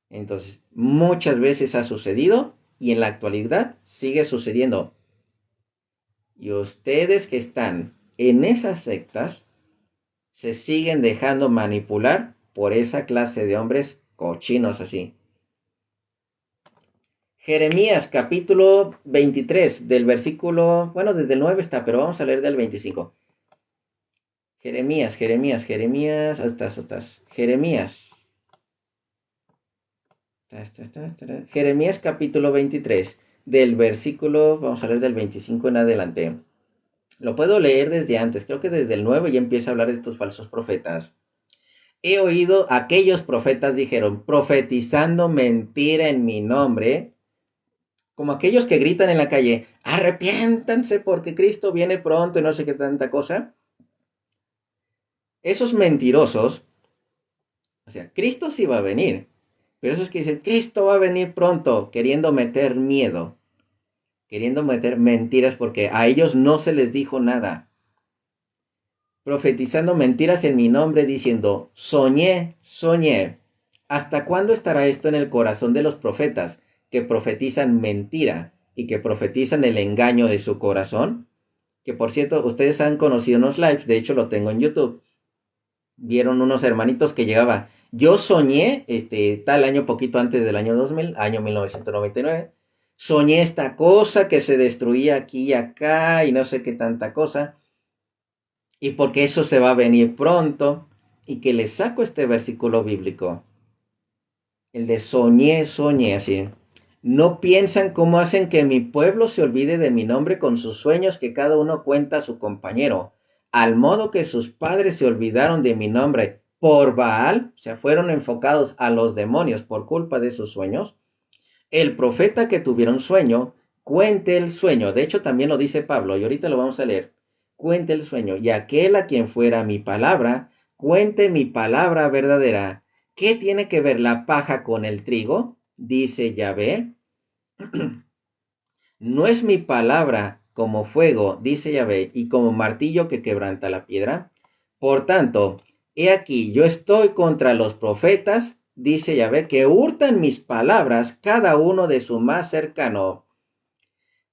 Entonces, muchas veces ha sucedido y en la actualidad sigue sucediendo. Y ustedes que están en esas sectas, se siguen dejando manipular por esa clase de hombres cochinos así. Jeremías capítulo 23 del versículo, bueno, desde el 9 está, pero vamos a leer del 25. Jeremías, Jeremías. Jeremías capítulo 23 del versículo, vamos a leer del 25 en adelante. Lo puedo leer desde antes, creo que desde el 9 ya empieza a hablar de estos falsos profetas. He oído, aquellos profetas dijeron, profetizando mentira en mi nombre, como aquellos que gritan en la calle, arrepiéntanse porque Cristo viene pronto y no sé qué tanta cosa. Esos mentirosos, o sea, Cristo sí va a venir, pero esos que dicen, Cristo va a venir pronto, queriendo meter miedo, queriendo meter mentiras porque a ellos no se les dijo nada. Profetizando mentiras en mi nombre, diciendo, soñé, soñé. ¿Hasta cuándo estará esto en el corazón de los profetas, que profetizan mentira y que profetizan el engaño de su corazón? Que por cierto, ustedes han conocido unos lives, de hecho lo tengo en YouTube. Vieron unos hermanitos que llegaba, yo soñé, tal año poquito antes del año 2000, año 1999, soñé esta cosa que se destruía aquí y acá y no sé qué tanta cosa, y porque eso se va a venir pronto, y que les saco este versículo bíblico, el de soñé, soñé, así. No piensan cómo hacen que mi pueblo se olvide de mi nombre con sus sueños que cada uno cuenta a su compañero, al modo que sus padres se olvidaron de mi nombre por Baal, o sea, fueron enfocados a los demonios por culpa de sus sueños. El profeta que tuviera un sueño, cuente el sueño. De hecho, también lo dice Pablo, y ahorita lo vamos a leer. Cuente el sueño, y aquel a quien fuera mi palabra, cuente mi palabra verdadera. ¿Qué tiene que ver la paja con el trigo? Dice Yahvé. ¿No es mi palabra como fuego, dice Yahvé, y como martillo que quebranta la piedra? Por tanto, he aquí, yo estoy contra los profetas, dice Yahvé, que hurtan mis palabras, cada uno de su más cercano.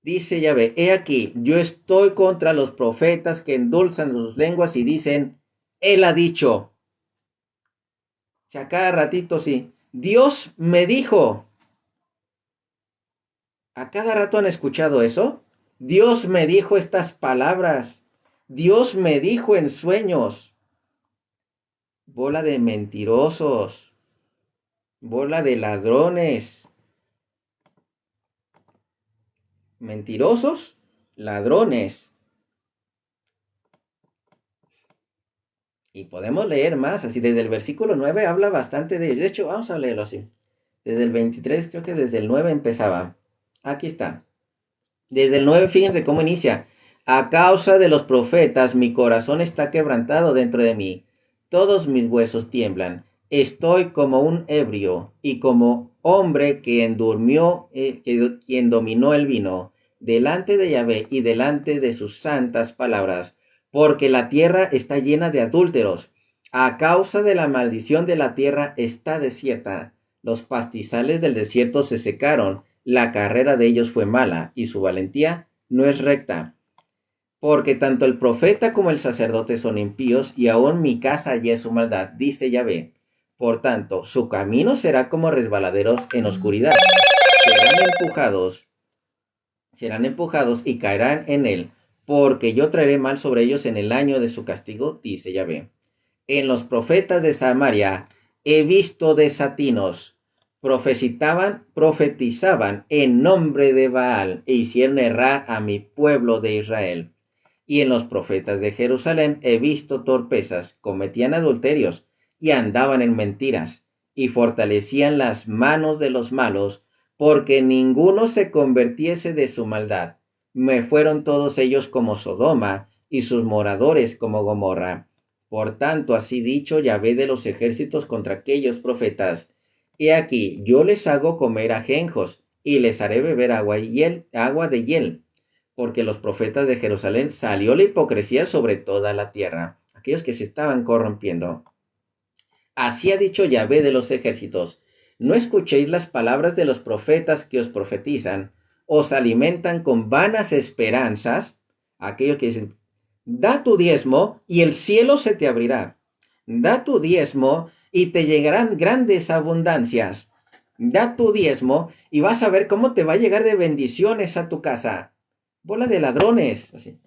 Dice Yahvé, he aquí, yo estoy contra los profetas que endulzan sus lenguas y dicen, él ha dicho. O sea, cada ratito sí, Dios me dijo. ¿A cada rato han escuchado eso? Dios me dijo estas palabras. Dios me dijo en sueños. Bola de mentirosos. Bola de ladrones. Mentirosos, ladrones. Y podemos leer más, así desde el versículo 9 habla bastante de ello. De hecho, vamos a leerlo así. Desde el 23, creo que desde el 9 empezaba. Aquí está. Desde el 9, fíjense cómo inicia. A causa de los profetas, mi corazón está quebrantado dentro de mí. Todos mis huesos tiemblan. Estoy como un ebrio y como hombre que endurmió, quien dominó el vino, delante de Yahvé y delante de sus santas palabras, porque la tierra está llena de adúlteros. A causa de la maldición de la tierra está desierta. Los pastizales del desierto se secaron, la carrera de ellos fue mala y su valentía no es recta. Porque tanto el profeta como el sacerdote son impíos y aún mi casa hallé su maldad, dice Yahvé. Por tanto, su camino será como resbaladeros en oscuridad. Serán empujados y caerán en él, porque yo traeré mal sobre ellos en el año de su castigo, dice Yahvé. En los profetas de Samaria he visto desatinos. Profetizaban en nombre de Baal e hicieron errar a mi pueblo de Israel. Y en los profetas de Jerusalén he visto torpezas, cometían adulterios y andaban en mentiras y fortalecían las manos de los malos, porque ninguno se convirtiese de su maldad. Me fueron todos ellos como Sodoma y sus moradores como Gomorra. Por tanto, así dicho Yahvé de los ejércitos contra aquellos profetas. He aquí, yo les hago comer ajenjos y les haré beber agua de hiel, porque los profetas de Jerusalén salió la hipocresía sobre toda la tierra, aquellos que se estaban corrompiendo. Así ha dicho Yahvé de los ejércitos, no escuchéis las palabras de los profetas que os profetizan, os alimentan con vanas esperanzas, aquellos que dicen, Da tu diezmo y el cielo se te abrirá. Da tu diezmo y te llegarán grandes abundancias. Da tu diezmo y vas a ver cómo te va a llegar de bendiciones a tu casa. Bola de ladrones. Así.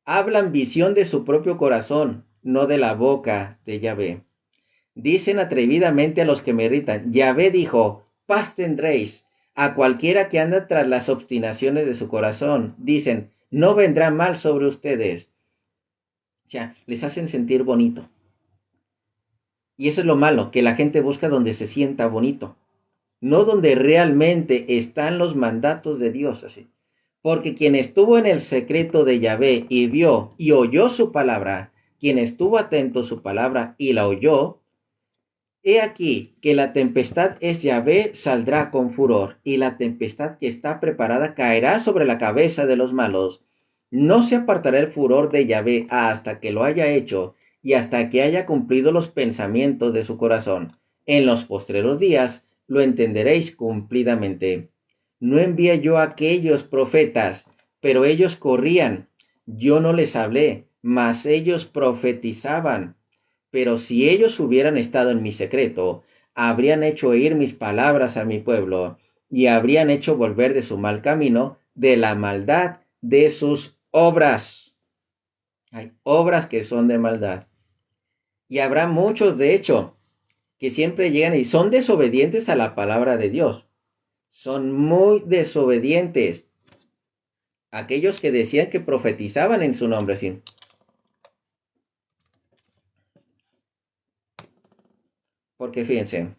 Hablan visión de su propio corazón, no de la boca de Yahvé. Dicen atrevidamente a los que me irritan. Yahvé dijo, paz tendréis. A cualquiera que anda tras las obstinaciones de su corazón. Dicen, no vendrá mal sobre ustedes. O sea, les hacen sentir bonito. Y eso es lo malo, que la gente busca donde se sienta bonito. No donde realmente están los mandatos de Dios, así. Porque quien estuvo en el secreto de Yahvé y vio y oyó su palabra, quien estuvo atento a su palabra y la oyó, he aquí que la tempestad es Yahvé saldrá con furor, y la tempestad que está preparada caerá sobre la cabeza de los malos. No se apartará el furor de Yahvé hasta que lo haya hecho, y hasta que haya cumplido los pensamientos de su corazón. En los postreros días lo entenderéis cumplidamente. No envié yo a aquellos profetas, pero ellos corrían. Yo no les hablé, mas ellos profetizaban. Pero si ellos hubieran estado en mi secreto, habrían hecho oír mis palabras a mi pueblo, y habrían hecho volver de su mal camino, de la maldad de sus obras. Hay obras que son de maldad. Y habrá muchos, de hecho, que siempre llegan y son desobedientes a la palabra de Dios. Son muy desobedientes. Aquellos que decían que profetizaban en su nombre, sí. Porque fíjense,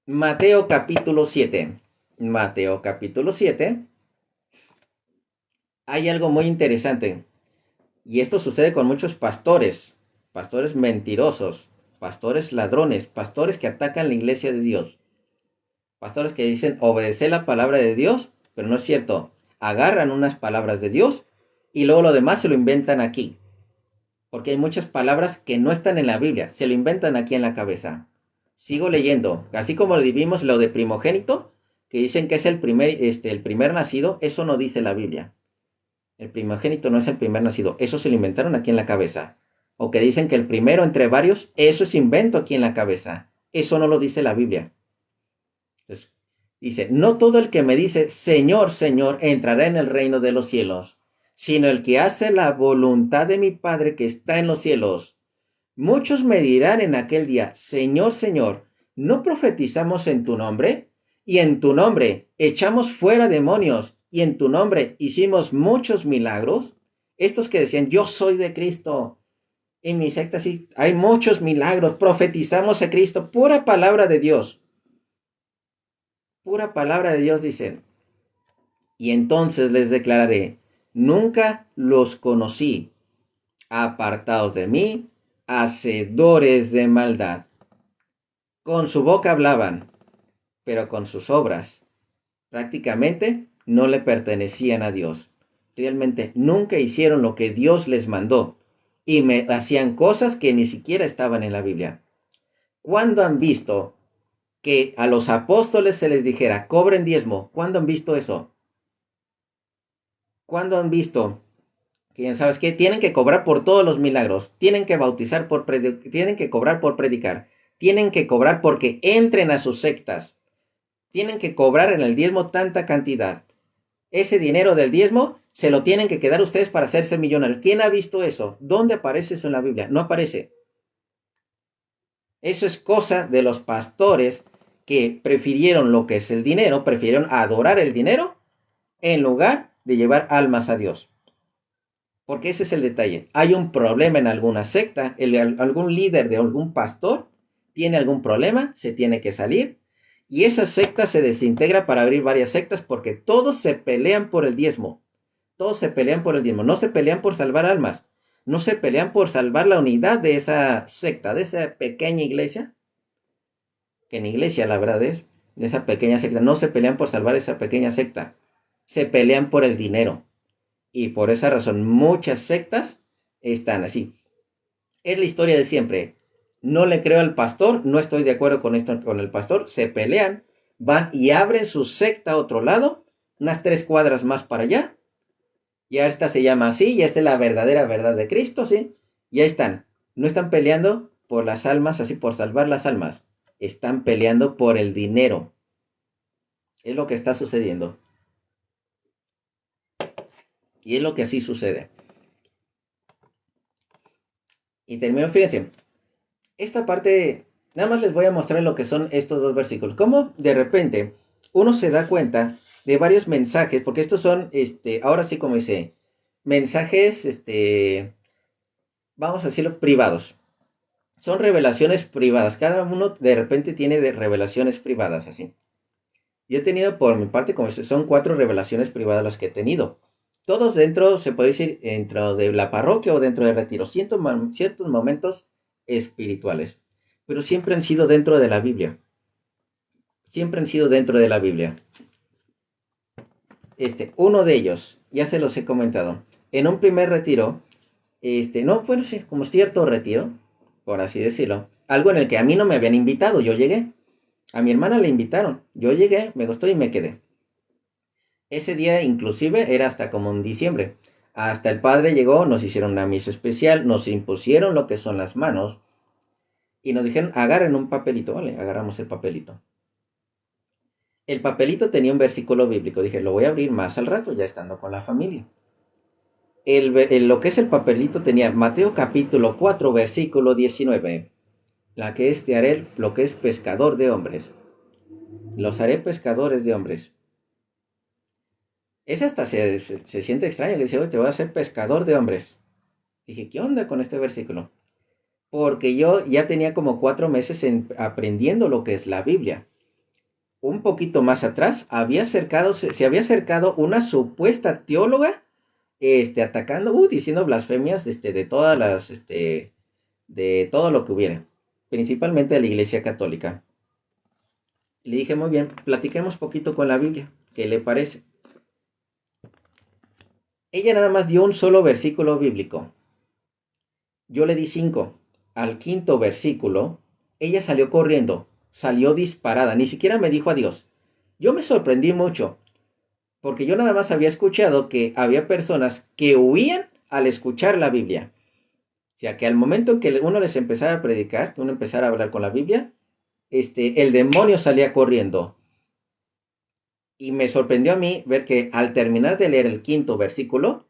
Mateo capítulo 7. Mateo capítulo 7. Hay algo muy interesante. Y esto sucede con muchos pastores. Pastores mentirosos. Pastores ladrones. Pastores que atacan la iglesia de Dios. Pastores que dicen obedecer la palabra de Dios. Pero no es cierto. Agarran unas palabras de Dios. Y luego lo demás se lo inventan aquí. Porque hay muchas palabras que no están en la Biblia. Se lo inventan aquí en la cabeza. Sigo leyendo. Así como vimos lo de primogénito, que dicen que es el primer nacido, eso no dice la Biblia. El primogénito no es el primer nacido, eso se lo inventaron aquí en la cabeza. O que dicen que el primero entre varios, eso es invento aquí en la cabeza. Eso no lo dice la Biblia. Entonces, dice, no todo el que me dice, Señor, Señor, entrará en el reino de los cielos, sino el que hace la voluntad de mi Padre que está en los cielos. Muchos me dirán en aquel día, Señor, Señor, ¿no profetizamos en tu nombre? Y en tu nombre echamos fuera demonios, y en tu nombre hicimos muchos milagros. Estos que decían, yo soy de Cristo. En mi secta sí, hay muchos milagros, profetizamos a Cristo, pura palabra de Dios. Pura palabra de Dios, dicen. Y entonces les declararé, nunca los conocí. Apartados de mí, hacedores de maldad. Con su boca hablaban, pero con sus obras prácticamente no le pertenecían a Dios. Realmente nunca hicieron lo que Dios les mandó y me hacían cosas que ni siquiera estaban en la Biblia. ¿Cuándo han visto que a los apóstoles se les dijera, cobren diezmo? ¿Cuándo han visto eso? ¿Cuándo han visto que, sabes qué? Tienen que cobrar por todos los milagros, tienen que bautizar tienen que cobrar por predicar, tienen que cobrar porque entren a sus sectas, tienen que cobrar en el diezmo tanta cantidad. Ese dinero del diezmo se lo tienen que quedar ustedes para hacerse millonarios. ¿Quién ha visto eso? ¿Dónde aparece eso en la Biblia? No aparece. Eso es cosa de los pastores que prefirieron lo que es el dinero, prefirieron adorar el dinero en lugar de llevar almas a Dios. Porque ese es el detalle. Hay un problema en alguna secta, algún líder de algún pastor tiene algún problema, se tiene que salir. Y esa secta se desintegra para abrir varias sectas porque todos se pelean por el diezmo. Todos se pelean por el diezmo. No se pelean por salvar almas. No se pelean por salvar la unidad de esa secta, de esa pequeña iglesia. Que en iglesia la verdad es, de esa pequeña secta. No se pelean por salvar esa pequeña secta. Se pelean por el dinero. Y por esa razón muchas sectas están así. Es la historia de siempre. No le creo al pastor, no estoy de acuerdo con esto con el pastor, se pelean, van y abren su secta a otro lado, unas 3 cuadras más para allá, Ya esta se llama así, ya esta es la verdadera verdad de Cristo, ¿sí? Ya están. No están peleando por las almas, así por salvar las almas. Están peleando por el dinero. Es lo que está sucediendo. Y es lo que así sucede. Y termino, fíjense, esta parte, nada más les voy a mostrar lo que son estos dos versículos. Cómo de repente uno se da cuenta de varios mensajes, porque estos son, ahora sí como dice, mensajes, vamos a decirlo, privados. Son revelaciones privadas. Cada uno de repente tiene de revelaciones privadas, así. Yo he tenido por mi parte, como son 4 revelaciones privadas las que he tenido. Todos dentro, se puede decir, dentro de la parroquia o dentro de retiro. Ciertos momentos espirituales. Pero siempre han sido dentro de la Biblia. Siempre han sido dentro de la Biblia. Uno de ellos, ya se los he comentado. En un primer retiro, no, bueno, sí, como cierto retiro, por así decirlo. Algo en el que a mí no me habían invitado, yo llegué. A mi hermana le invitaron. Yo llegué, me gustó y me quedé. Ese día inclusive era hasta como en diciembre. Hasta el padre llegó, nos hicieron una misa especial, nos impusieron lo que son las manos y nos dijeron, agarren un papelito, vale, agarramos el papelito. El papelito tenía un versículo bíblico, dije, lo voy a abrir más al rato, ya estando con la familia. Lo que es el papelito tenía Mateo capítulo 4, versículo 19. La que es, te haré lo que es pescador de hombres. Los haré pescadores de hombres. Es hasta se siente extraño que dice, oye, te voy a hacer pescador de hombres. Dije, ¿qué onda con este versículo? Porque yo ya tenía como 4 meses aprendiendo lo que es la Biblia. Un poquito más atrás se había acercado una supuesta teóloga, atacando, diciendo blasfemias, de todas las, de todo lo que hubiera, principalmente de la Iglesia Católica. Le dije, muy bien, platiquemos poquito con la Biblia, ¿qué le parece? Ella nada más dio un solo versículo bíblico. Yo le di 5. Al quinto versículo, ella salió corriendo, salió disparada, ni siquiera me dijo adiós. Yo me sorprendí mucho, porque yo nada más había escuchado que había personas que huían al escuchar la Biblia. O sea, que al momento en que uno les empezara a predicar, que uno empezara a hablar con la Biblia, el demonio salía corriendo. Y me sorprendió a mí ver que al terminar de leer el quinto versículo,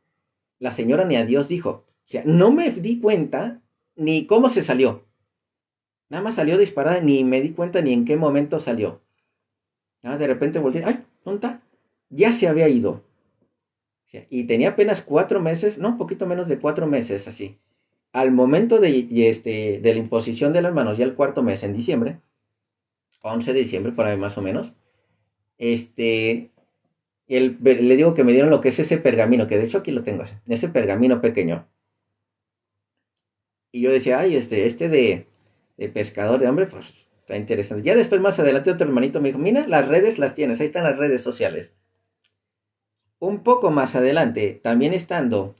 la señora ni a Dios dijo. O sea, no me di cuenta ni cómo se salió. Nada más salió disparada, ni me di cuenta ni en qué momento salió. Nada más de repente volteé, ¡ay! ¿Dónde está? Ya se había ido. O sea, y tenía apenas 4 meses, no, un poquito menos de 4 meses, así. Al momento de la imposición de las manos, ya el cuarto mes, en diciembre, 11 de diciembre, por ahí más o menos, le digo que me dieron lo que es ese pergamino, que de hecho aquí lo tengo, ese pergamino pequeño. Y yo decía, ay, de pescador de hombre, pues está interesante. Ya después, más adelante, otro hermanito me dijo, mira, las redes las tienes, ahí están las redes sociales. Un poco más adelante, también estando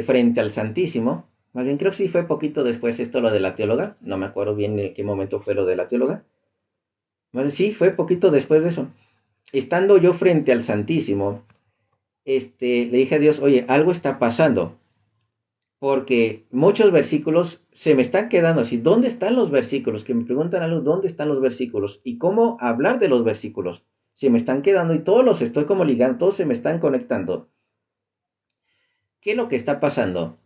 frente al Santísimo, más bien creo que sí fue poquito después esto lo de la teóloga, no me acuerdo bien en qué momento fue lo de la teóloga. Bueno, sí, fue poquito después de eso. Estando yo frente al Santísimo, le dije a Dios, oye, algo está pasando. Porque muchos versículos se me están quedando así. ¿Dónde están los versículos? Que me preguntan algo, ¿dónde están los versículos? ¿Y cómo hablar de los versículos? Se me están quedando y todos los estoy como ligando, todos se me están conectando. ¿Qué es lo que está pasando?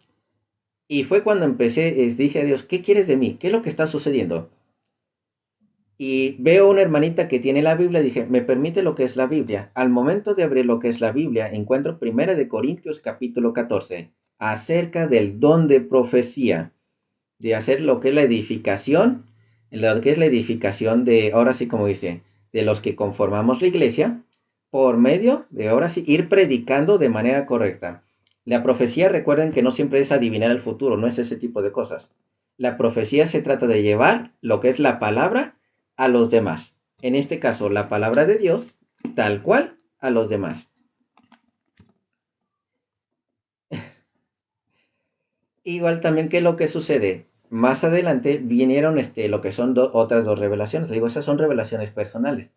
Y fue cuando empecé, dije a Dios, ¿qué quieres de mí? ¿Qué es lo que está sucediendo? Y veo una hermanita que tiene la Biblia, dije, ¿me permite lo que es la Biblia? Al momento de abrir lo que es la Biblia, encuentro 1 Corintios capítulo 14, acerca del don de profecía, de hacer lo que es la edificación, lo que es la edificación de, ahora sí como dice, de los que conformamos la iglesia, por medio de, ahora sí, ir predicando de manera correcta. La profecía, recuerden que no siempre es adivinar el futuro, no es ese tipo de cosas. La profecía se trata de llevar lo que es la palabra a los demás. En este caso, la palabra de Dios, tal cual, a los demás. Igual también, ¿qué es lo que sucede? Más adelante vinieron lo que son otras 2 revelaciones. Digo, esas son revelaciones personales.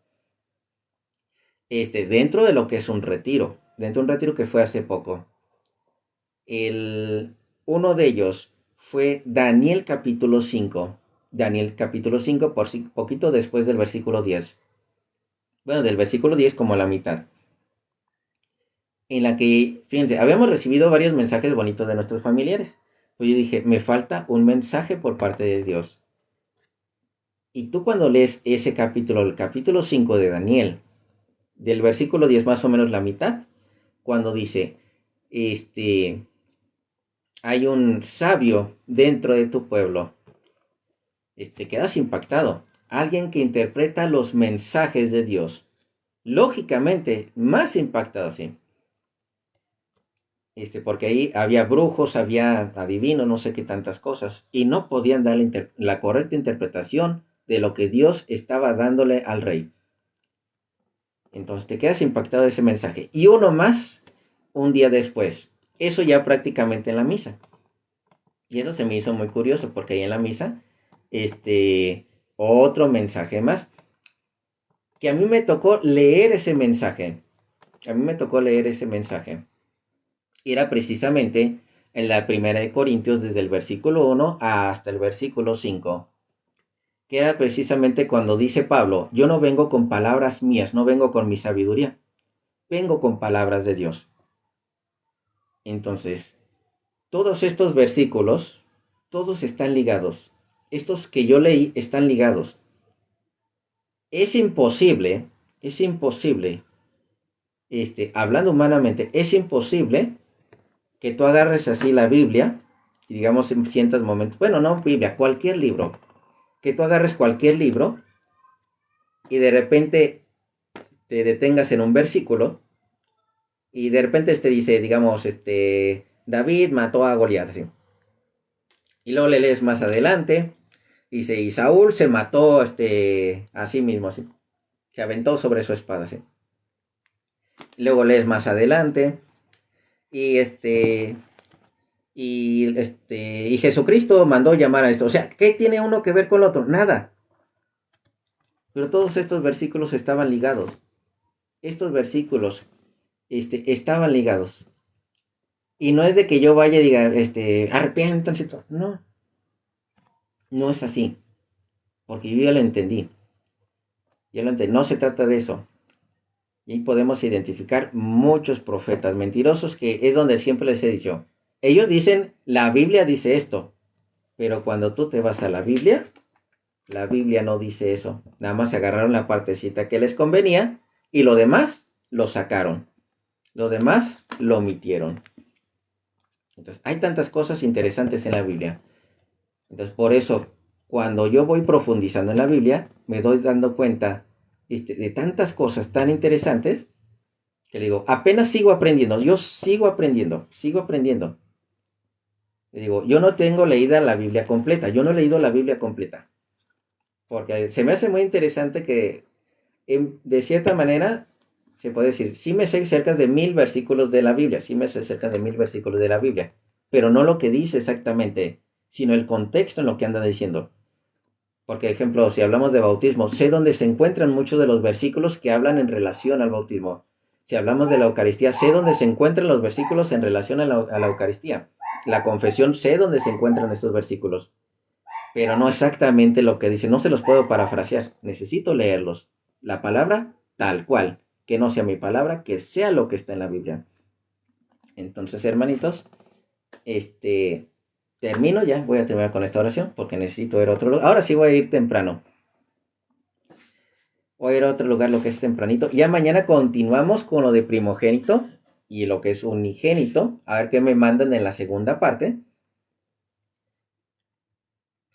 Dentro de lo que es un retiro. Dentro de un retiro que fue hace poco. El, uno de ellos fue Daniel capítulo 5. Daniel capítulo 5, poquito después del versículo 10. Bueno, del versículo 10 como a la mitad. En la que, fíjense, habíamos recibido varios mensajes bonitos de nuestros familiares. Pues yo dije, me falta un mensaje por parte de Dios. Y tú cuando lees ese capítulo, el capítulo 5 de Daniel, del versículo 10 más o menos la mitad, cuando dice, hay un sabio dentro de tu pueblo, quedas impactado. Alguien que interpreta los mensajes de Dios. Lógicamente, más impactado, sí. Porque ahí había brujos, había adivinos, no sé qué tantas cosas, y no podían dar la correcta interpretación de lo que Dios estaba dándole al rey. Entonces te quedas impactado de ese mensaje. Y uno más, un día después. Eso ya prácticamente en la misa. Y eso se me hizo muy curioso, porque ahí en la misa, otro mensaje más. Que a mí me tocó leer ese mensaje. A mí me tocó leer ese mensaje. Era precisamente en la primera de Corintios, desde el versículo 1 hasta el versículo 5. Que era precisamente cuando dice Pablo, yo no vengo con palabras mías, no vengo con mi sabiduría, vengo con palabras de Dios. Entonces, todos estos versículos, todos están ligados. Estos que yo leí están ligados. Es imposible, hablando humanamente, es imposible que tú agarres así la Biblia, y digamos en ciertos momentos, bueno, no Biblia, cualquier libro, que tú agarres cualquier libro y de repente te detengas en un versículo y de repente te dice, digamos, David mató a Goliat, ¿sí? Y luego le lees más adelante, dice, y Saúl se mató a sí mismo, ¿sí? Se aventó sobre su espada, ¿sí? Luego lees más adelante y y Jesucristo mandó llamar a esto. O sea, ¿qué tiene uno que ver con el otro? Nada. Pero todos estos versículos estaban ligados. Estos versículos estaban ligados. Y no es de que yo vaya y diga, arrepiéntanse. No, no es así. Porque yo ya lo entendí. Ya lo entendí. No se trata de eso. Y ahí podemos identificar muchos profetas mentirosos, que es donde siempre les he dicho. Ellos dicen, la Biblia dice esto. Pero cuando tú te vas a la Biblia no dice eso. Nada más se agarraron la partecita que les convenía y lo demás lo sacaron. Lo demás lo omitieron. Entonces, hay tantas cosas interesantes en la Biblia. Entonces, por eso, cuando yo voy profundizando en la Biblia, me doy dando cuenta de tantas cosas tan interesantes que le digo, apenas sigo aprendiendo. Yo sigo aprendiendo. Le digo, yo no tengo leída la Biblia completa. Yo no he leído la Biblia completa. Porque se me hace muy interesante que, de cierta manera, se puede decir, sí me sé cerca de 1000 versículos de la Biblia, pero no lo que dice exactamente, sino el contexto en lo que anda diciendo. Porque, ejemplo, si hablamos de bautismo, sé dónde se encuentran muchos de los versículos que hablan en relación al bautismo. Si hablamos de la Eucaristía, sé dónde se encuentran los versículos en relación a la Eucaristía. La confesión, sé dónde se encuentran estos versículos, pero no exactamente lo que dice, no se los puedo parafrasear, necesito leerlos. La palabra tal cual, que no sea mi palabra, que sea lo que está en la Biblia. Entonces, hermanitos, termino ya, voy a terminar con esta oración porque necesito ir a otro lugar. Ahora sí voy a ir temprano. Voy a ir a otro lugar lo que es tempranito. Ya mañana continuamos con lo de primogénito y lo que es unigénito. A ver qué me mandan en la segunda parte.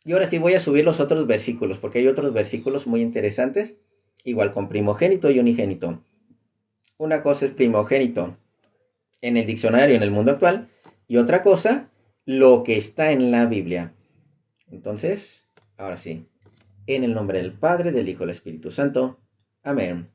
Y ahora sí voy a subir los otros versículos, porque hay otros versículos muy interesantes, igual con primogénito y unigénito. Una cosa es primogénito en el diccionario en el mundo actual, y otra cosa, lo que está en la Biblia. Entonces, ahora sí, en el nombre del Padre, del Hijo y del Espíritu Santo. Amén.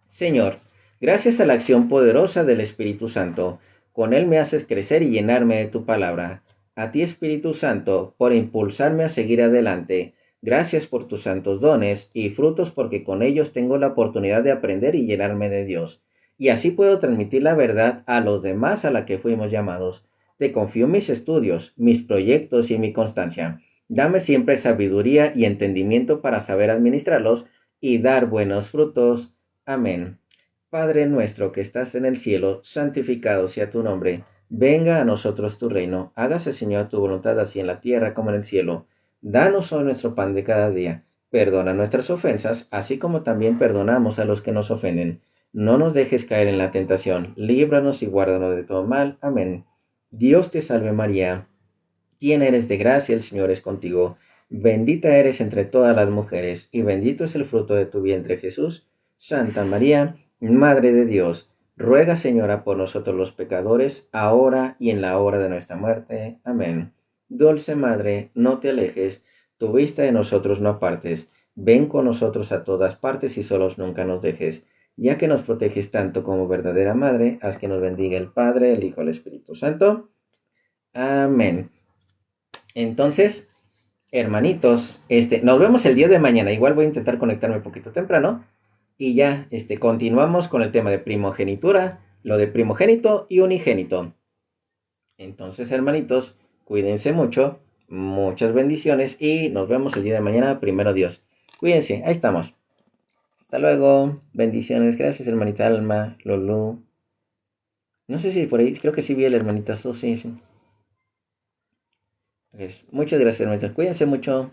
Señor, gracias a la acción poderosa del Espíritu Santo, con él me haces crecer y llenarme de tu palabra. A ti, Espíritu Santo, por impulsarme a seguir adelante. Gracias por tus santos dones y frutos, porque con ellos tengo la oportunidad de aprender y llenarme de Dios. Y así puedo transmitir la verdad a los demás a la que fuimos llamados. Te confío mis estudios, mis proyectos y mi constancia. Dame siempre sabiduría y entendimiento para saber administrarlos y dar buenos frutos. Amén. Padre nuestro que estás en el cielo, santificado sea tu nombre. Venga a nosotros tu reino. Hágase, Señor, tu voluntad así en la tierra como en el cielo. Danos hoy nuestro pan de cada día. Perdona nuestras ofensas, así como también perdonamos a los que nos ofenden. No nos dejes caer en la tentación. Líbranos y guárdanos de todo mal. Amén. Dios te salve María, llena eres de gracia, el Señor es contigo. Bendita eres entre todas las mujeres, y bendito es el fruto de tu vientre Jesús. Santa María, Madre de Dios, ruega Señora por nosotros los pecadores, ahora y en la hora de nuestra muerte. Amén. Dulce Madre, no te alejes, tu vista de nosotros no apartes. Ven con nosotros a todas partes y solos nunca nos dejes. Ya que nos proteges tanto como verdadera Madre, haz que nos bendiga el Padre, el Hijo y el Espíritu Santo. Amén. Entonces, hermanitos, nos vemos el día de mañana. Igual voy a intentar conectarme un poquito temprano. Y ya, continuamos con el tema de primogenitura, lo de primogénito y unigénito. Entonces, hermanitos, cuídense mucho, muchas bendiciones y nos vemos el día de mañana, primero Dios. Cuídense, ahí estamos. Hasta luego, bendiciones, gracias hermanita Alma, Lulu. No sé si por ahí, creo que sí vi a la hermanita Susi. Sí. Pues, muchas gracias hermanitas, cuídense mucho.